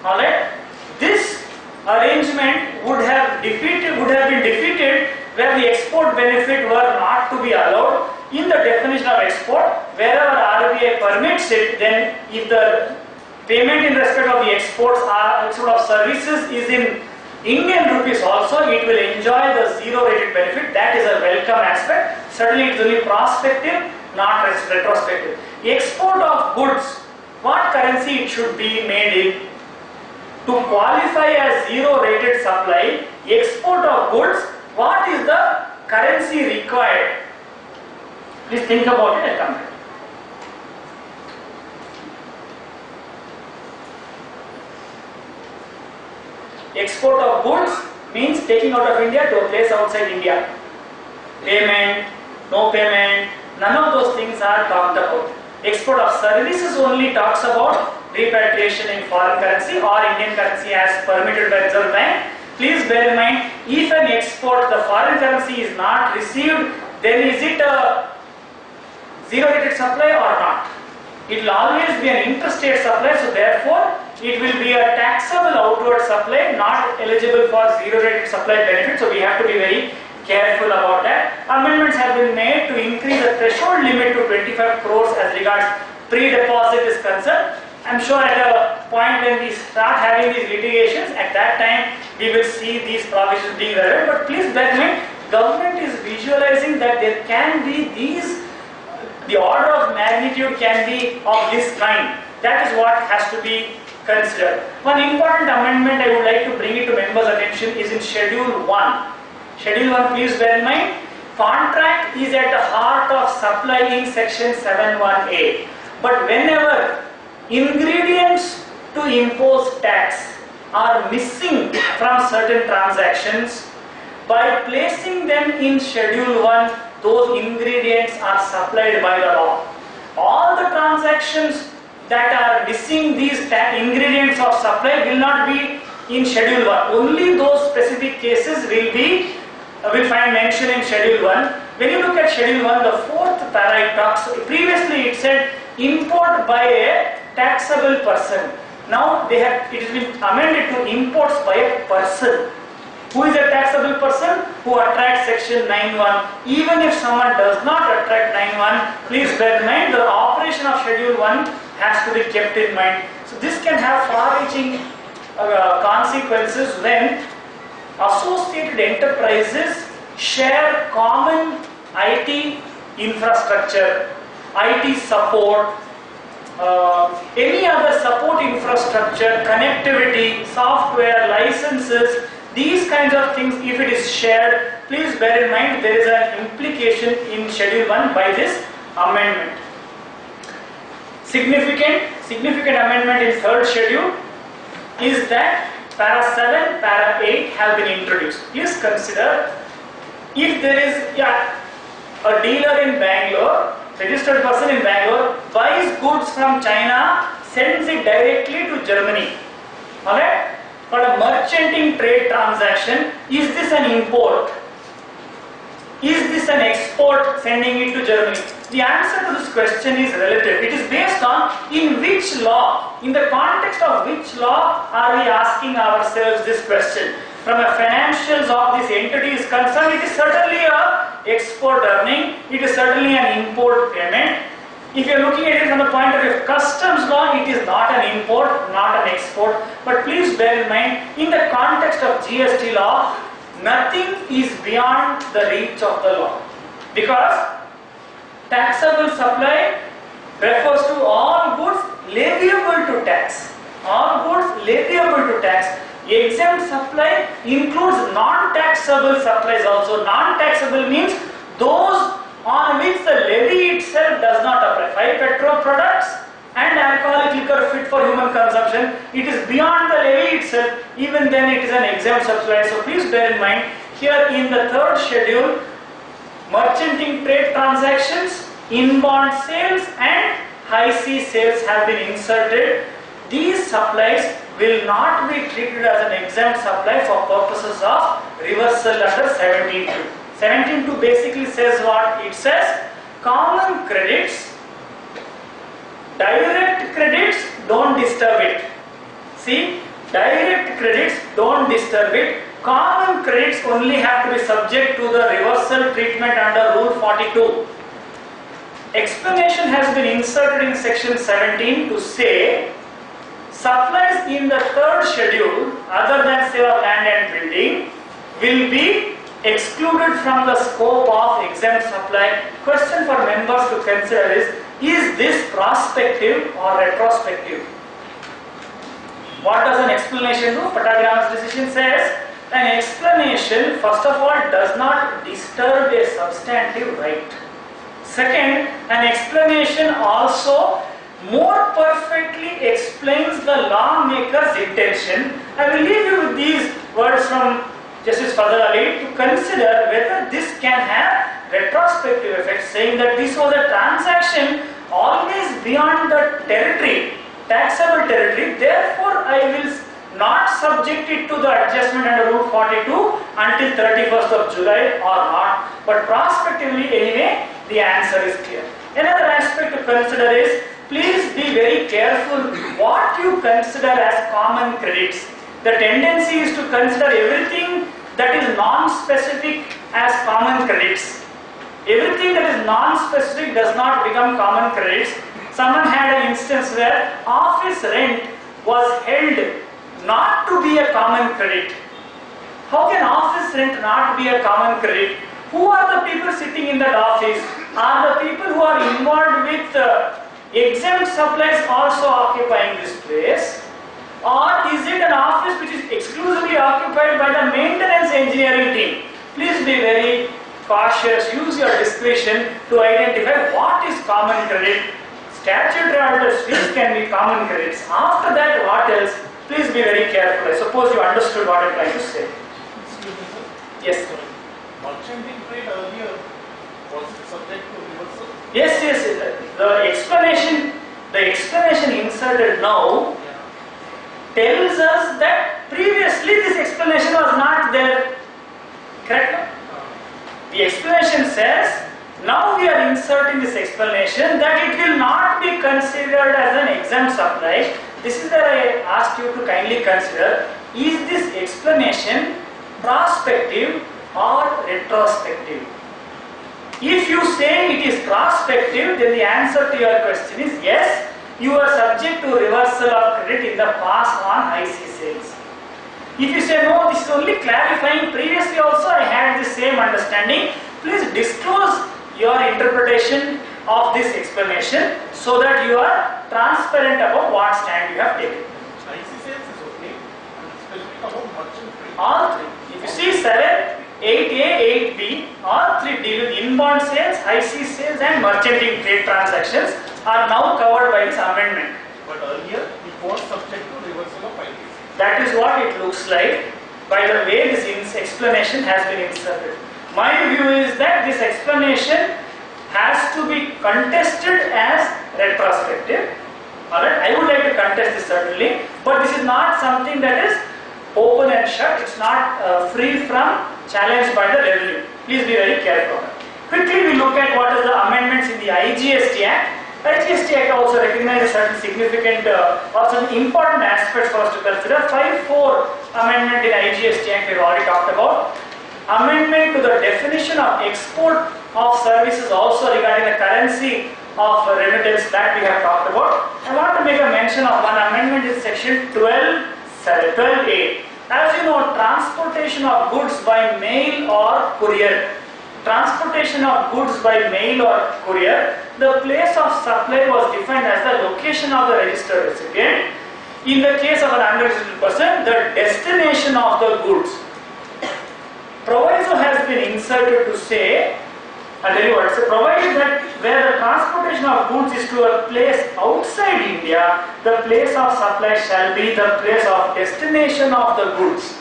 Alright? This arrangement would have been defeated where the export benefit were not to be allowed in the definition of export. Wherever RBI permits it, then if the payment in respect of the export of services is in Indian rupees also, it will enjoy the zero rated benefit. That is a welcome aspect. Certainly it is only prospective, not retrospective. Export of goods, what currency it should be made in? To qualify as zero rated supply, export of goods, what is the currency required? Please think about it and come back. Export of goods means taking out of India to a place outside India. Payment, no payment, none of those things are talked about. Export of services only talks about repatriation in foreign currency or Indian currency as permitted by Reserve Bank. Please bear in mind, if an export, the foreign currency is not received, then is it a zero rated supply or not? It will always be an interstate supply, so therefore it will be a taxable outward supply, not eligible for zero rated supply benefit. So we have to be very careful about that. Amendments have been made to increase the threshold limit to 25 crores as regards pre-deposit is concerned. I'm sure at a point when we start having these litigations, at that time we will see these provisions being relevant. But please bear in mind, government is visualizing that there can be the order of magnitude can be of this kind. That is what has to be considered. One important amendment I would like to bring it to members' attention is in Schedule 1. Schedule 1, please bear in mind, contract is at the heart of supply in Section 7(1)(a). But whenever ingredients to impose tax are missing from certain transactions, by placing them in Schedule 1, those ingredients are supplied by the law. All the transactions that are missing these ingredients of supply will not be in Schedule 1. Only those specific cases will find mention in Schedule 1. When you look at Schedule 1, the fourth para it talks, previously it said import by a taxable person. Now it has been amended to imports by a person. Who is a taxable person? Who attracts Section 9(1). Even if someone does not attract 9(1), please bear in mind the operation of Schedule 1 has to be kept in mind. So this can have far-reaching consequences when associated enterprises share common IT infrastructure, IT support, any other support infrastructure, connectivity, software, licenses, these kinds of things. If it is shared, please bear in mind there is an implication in Schedule 1 by this amendment. Significant amendment in third schedule is that para 7, para 8 have been introduced. Please consider, if there is a dealer in Bangalore, registered person in Bangalore, buys goods from China, sends it directly to Germany. Alright? For a merchanting trade transaction, is this an import? Is this an export, sending it to Germany? The answer to this question is relative. It is based on in which law, in the context of which law are we asking ourselves this question. From a financials of this entity is concerned, it is certainly a export earning, it is certainly an import payment. If you are looking at it from the point of view of customs law, it is not an import, not an export. But please bear in mind, in the context of GST law, nothing is beyond the reach of the law. Because taxable supply refers to all goods leviable to tax. All goods leviable to tax. Exempt supply includes non-taxable supplies also. Non-taxable means those on which the levy itself does not apply. 5 petrol products and alcoholic liquor fit for human consumption. It is beyond the levy itself. Even then it is an exempt supply. So please bear in mind, here in the third schedule, merchanting trade transactions, inbound sales and high sea sales have been inserted. These supplies will not be treated as an exempt supply for purposes of reversal under 17.2. 17.2 basically says what? It says common credits, direct credits, don't disturb it. See, direct credits, don't disturb it. Common credits only have to be subject to the reversal treatment under Rule 42. Explanation has been inserted in section 17 to say supplies in the third schedule other than sale of land and building will be excluded from the scope of exempt supply. Question for members to consider is this prospective or retrospective? What does an explanation do? Patagram's decision says an explanation first of all does not disturb a substantive right. Second, an explanation also more perfectly explains the lawmaker's intention. I will leave you with these words from Justice Fazal Ali to consider whether this can have retrospective effect, saying that this was a transaction always beyond the territory, taxable territory, therefore I will not subject it to the adjustment under Rule 42 until 31st of July or not, but prospectively anyway the answer is clear. Another aspect to consider is, please be very careful what you consider as common credits. The tendency is to consider everything that is non-specific as common credits. Everything that is non-specific does not become common credits. Someone had an instance where office rent was held not to be a common credit. How can office rent not be a common credit? Who are the people sitting in that office? Are the people who are involved with exempt supplies also occupying this place? Or is it an office which is exclusively occupied by the maintenance engineering team? Please be very cautious, use your discretion to identify what is common credit. Statutory orders which can be common credits. After that, what else? Please be very careful. I suppose you understood what I am trying to say. Excuse me, sir. Yes. Merchanting trade earlier was subject to reversal. Yes. The explanation inserted now tells us that previously this explanation was not there. Correct? The explanation says now we are inserting this explanation that it will not be considered as an exempt supply. This is where I asked you to kindly consider, is this explanation prospective or retrospective? If you say it is prospective, then the answer to your question is yes, you are subject to reversal of credit in the past on IC sales. If you say no, this is only clarifying, previously also I had the same understanding, please disclose your interpretation of this explanation so that you are transparent about what stand you have taken. IC sales is okay, and specific about merchant trade. All three. If you see 7, 8A, 8B, all three deal with inbound sales, IC sales and merchanting trade transactions are now covered by this amendment. But earlier it was subject to reversal of IC. That is what it looks like by the way this explanation has been inserted. My view is that this explanation has to be contested as retrospective. Alright, I would like to contest this certainly, but this is not something that is open and shut. It's not free from challenge by the revenue. Please be very careful. Quickly we look at what is the amendments in the IGST Act. IGST Act also recognizes certain significant or some important aspects for us to consider. 5.4 amendment in IGST Act we have already talked about. Amendment to the definition of export of services also regarding the currency of remittance that we have talked about. I want to make a mention of one amendment in section 12A. As you know, transportation of goods by mail or courier. Transportation of goods by mail or courier, the place of supply was defined as the location of the registered recipient. In the case of an unregistered person, the destination of the goods. Proviso has been inserted to say I'll tell you what, so provided that where the transportation of goods is to a place outside India, the place of supply shall be the place of destination of the goods.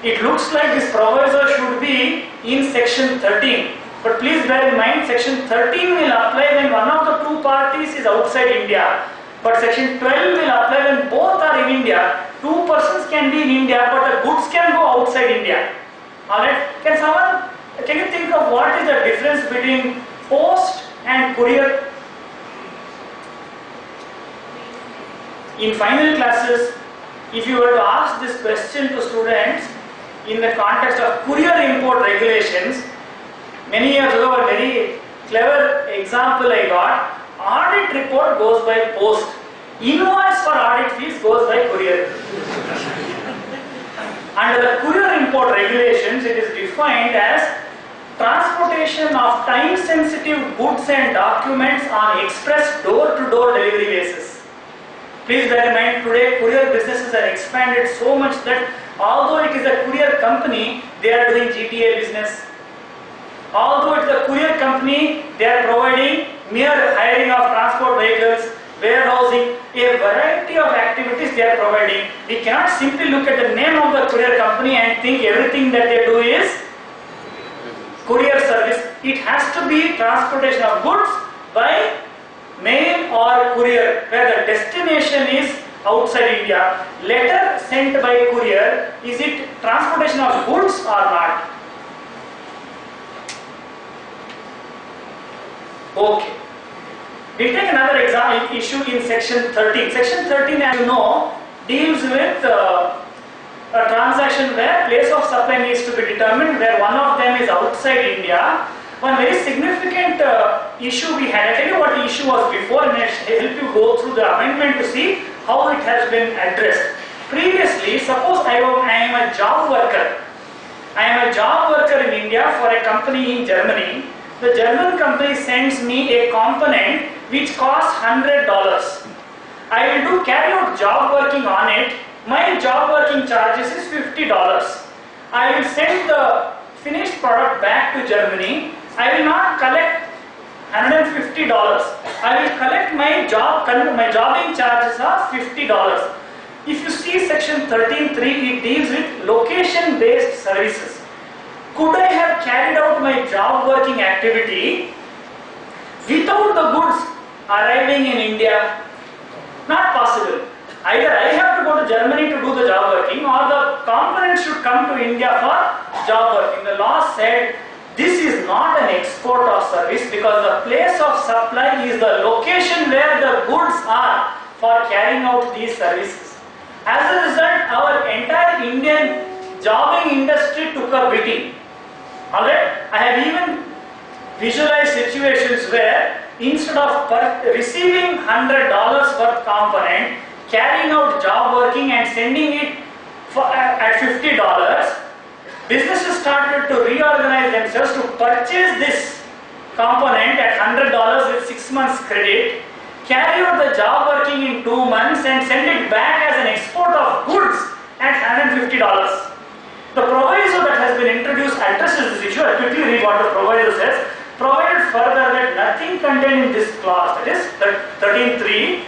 It looks like this proviso should be in section 13. But please bear in mind, section 13 will apply when one of the two parties is outside India. But section 12 will apply when both are in India. Two persons can be in India, but the goods can go outside India. Alright? Can you think of what is the difference between post and courier? In final classes, if you were to ask this question to students in the context of courier import regulations, many years ago a very clever example I got, audit report goes by post, invoice for audit fees goes by courier. Under the courier import regulations, it is defined as transportation of time-sensitive goods and documents on express door-to-door delivery basis. Please bear in mind, today courier businesses are expanded so much that although it is a courier company, they are doing GTA business. Although it is a courier company, they are providing mere hiring of transport vehicles, warehousing, a variety of activities they are providing. We cannot simply look at the name of the courier company and think everything that they do is courier service. It has to be transportation of goods by mail or courier, where the destination is outside India. Letter sent by courier, is it transportation of goods or not? Okay. We take another example issue in section 13. Section 13, as you know, deals with a transaction where place of supply needs to be determined, where one of them is outside India. One very significant issue we had. I'll tell you what the issue was before and I'll help you go through the amendment to see how it has been addressed. Previously, suppose I am a job worker. I am a job worker in India for a company in Germany. The German company sends me a component which costs $100. I will carry out job working on it. My job working charges is $50. I will send the finished product back to Germany. I will not collect $150. I will collect my jobbing charges of $50. If you see section 13.3, it deals with location-based services. Could I have carried out my job working activity without the goods arriving in India? Not possible. Either I have to go to Germany to do the job working, or the component should come to India for job working. The law said this is not an export of service because the place of supply is the location where the goods are for carrying out these services. As a result, our entire Indian jobbing industry took a beating. Alright, I have even visualized situations where instead of receiving $100 worth component, carrying out job working and sending it at $50, businesses started to reorganize themselves to purchase this component at $100 with 6 months credit, carry out the job working in 2 months and send it back as an export of goods at $150. The proviso that has been introduced addresses this issue. I'll quickly read what the proviso says. Provided further that nothing contained in this clause, that is 13.3,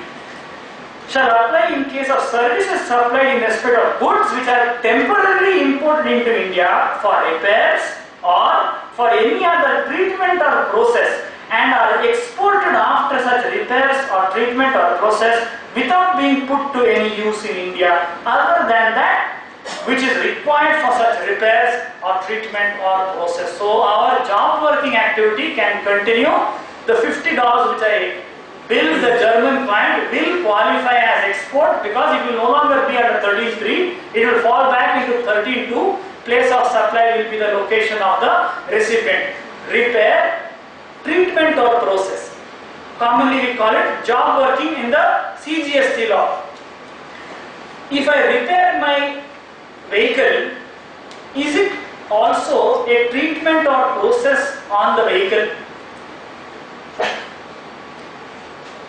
shall apply in case of services supplied in respect of goods which are temporarily imported into India for repairs or for any other treatment or process and are exported after such repairs or treatment or process without being put to any use in India other than that which is required for such repairs or treatment or process. So our job working activity can continue. The $50 which I bill the German client will qualify as export because it will no longer be under 13.3, it will fall back into 13.2. Place of supply will be the location of the recipient. Repair, treatment or process. Commonly we call it job working in the IGST law. If I repair my vehicle, is it also a treatment or process on the vehicle?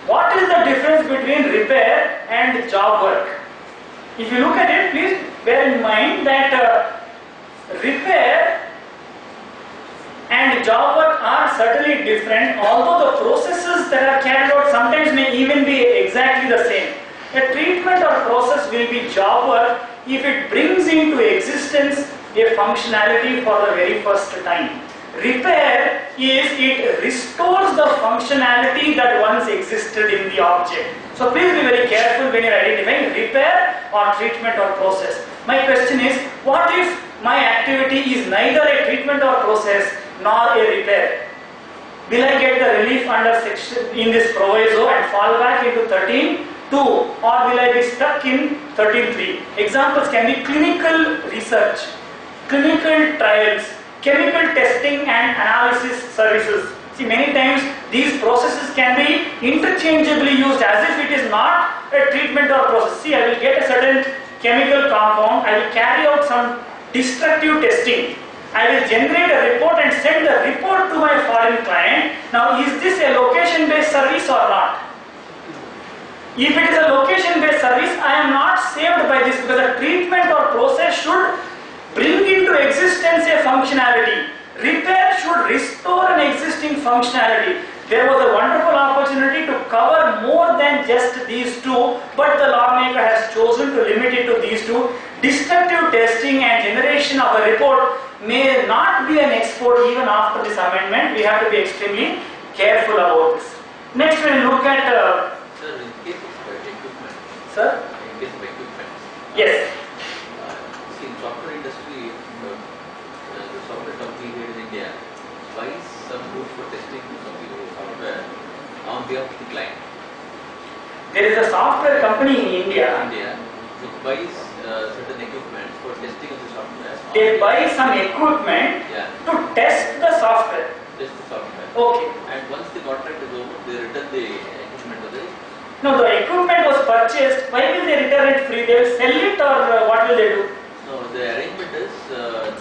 What is the difference between repair and job work? If you look at it, please bear in mind that repair and job work are certainly different, although the processes that are carried out sometimes may even be exactly the same. A treatment or process will be job work if it brings into existence a functionality for the very first time. Repair is it restores the functionality that once existed in the object. So please be very careful when you are identifying repair or treatment or process. My question is, what if my activity is neither a treatment or process nor a repair? Will I get the relief under section in this proviso and fall back into 13(2), or will I be stuck in 13(3)? Examples can be clinical research, clinical trials, chemical testing and analysis services. See, many times these processes can be interchangeably used as if it is not a treatment or process. See, I will get a certain chemical compound, I will carry out some destructive testing, I will generate a report and send the report to my foreign client. Now, is this a location-based service or not? If it is a location-based service, I am not saved by this, because a treatment or process should bring into existence a functionality. Repair should restore an existing functionality. There was a wonderful opportunity to cover more than just these two, but the lawmaker has chosen to limit it to these two. Destructive testing and generation of a report may not be an export even after this amendment. We have to be extremely careful about this. Next, we will look at... Sir, in case of equipment. Sir? In case of equipment. Yes. See, in software industry, the software company here in India buys some goods for testing some software on behalf of the client. There is a software company in India. Which buys certain equipment for testing of the software. They buy some equipment to test the software. Test the software. Okay. And once the contract is over, they return the equipment to the... No, the equipment was purchased. Why will they return it free? They will sell it, or what will they do? No, the arrangement is the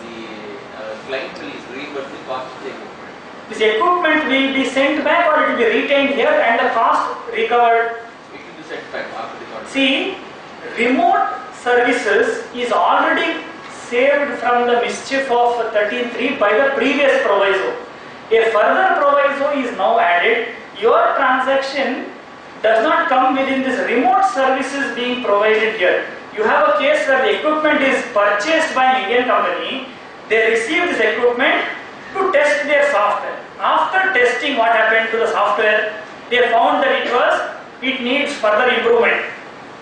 client will reimburse the cost of the equipment. This equipment will be sent back, or it will be retained here and the cost recovered? It will be sent back after the contract. See, remote services is already saved from the mischief of 13(3) by the previous proviso. A further proviso is now added. Your transaction does not come within this remote services being provided here. You have a case where the equipment is purchased by an Indian company. They receive this equipment to test their software. After testing, what happened to the software? They found that it needs further improvement.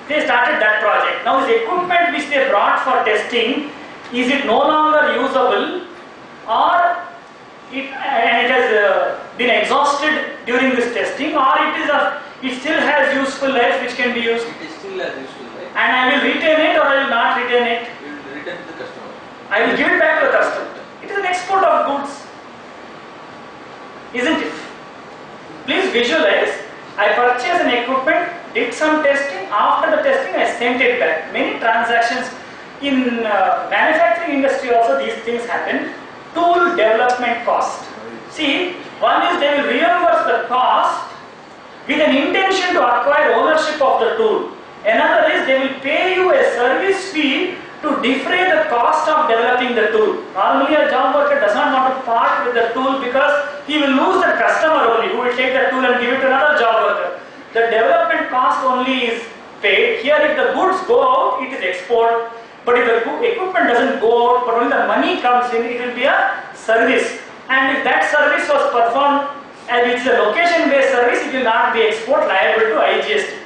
They started that project. Now this equipment which they brought for testing, is it no longer usable, or it has been exhausted during this testing, or it still has useful life which can be used? It still has useful life. And I will retain it, or I will not retain it? You will return to the customer. I will give it back to the customer. It is an export of goods, isn't it? Please visualize. I purchased an equipment, did some testing. After the testing, I sent it back. Many transactions in manufacturing industry also these things happen. Tool development cost. See, one is they will reimburse the cost with an intention to acquire ownership of the tool. Another is they will pay you a service fee to defray the cost of developing the tool. Normally a job worker does not want to part with the tool because he will lose the customer only who will take the tool and give it to another job worker. The development cost only is paid. Here if the goods go out, it is export. But if the equipment doesn't go out, but only the money comes in, it will be a service. And if that service was performed and it is a location-based service, it will not be export, liable to IGST.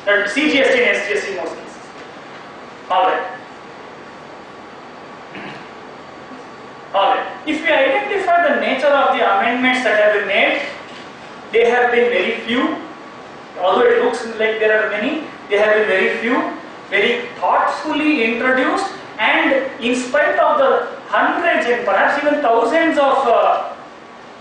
CGST and SGST in most cases. Alright. Alright. If we identify the nature of the amendments that have been made, they have been very few. Although it looks like there are many, they have been very few, very thoughtfully introduced, and in spite of the hundreds and perhaps even thousands of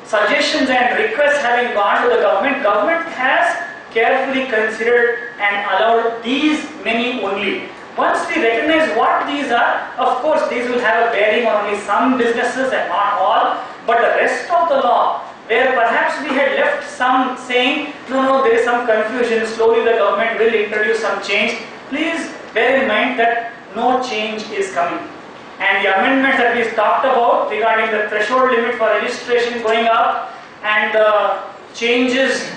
suggestions and requests having gone to the government has carefully considered and allowed these many only. Once we recognize what these are, of course these will have a bearing on only some businesses and not all, but the rest of the law, where perhaps we had left some saying, no, there is some confusion, slowly the government will introduce some change. Please bear in mind that no change is coming. and the amendments that we talked about regarding the threshold limit for registration going up and the changes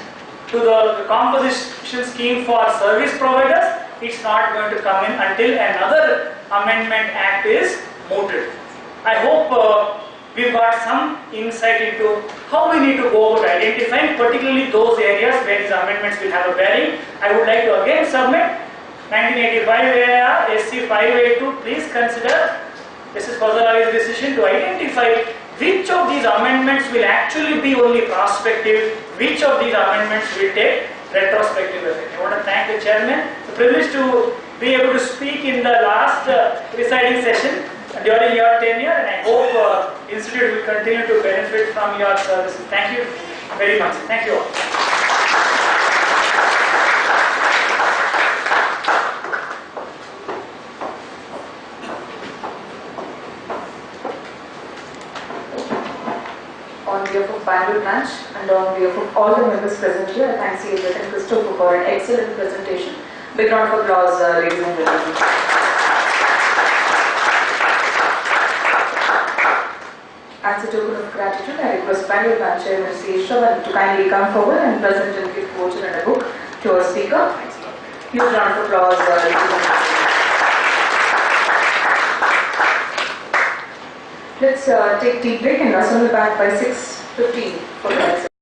to the composition scheme for service providers, it's not going to come in until another amendment act is mooted. I hope we've got some insight into how we need to go about identifying particularly those areas where these amendments will have a bearing. I would like to again submit 1985 AIR SC 582. Please consider Mrs. Fazalawi's decision to identify which of these amendments will actually be only prospective, which of these amendments will take retrospective effect. I want to thank the chairman. It's a privilege to be able to speak in the last presiding session during your tenure, and I hope Institute will continue to benefit from your services. Thank you very much. Thank you all. On behalf of Bangalore branch and on behalf of all the members present here, I thank CA Jatin Christopher for an excellent presentation. Big round of applause, ladies and gentlemen. As a token of gratitude, I request Bangalore branch chairman C. Shravan to kindly come forward and present and give voucher and a book to our speaker. Huge round of applause, ladies and gentlemen. Let's take tea break and assemble back by 6:15 for the next.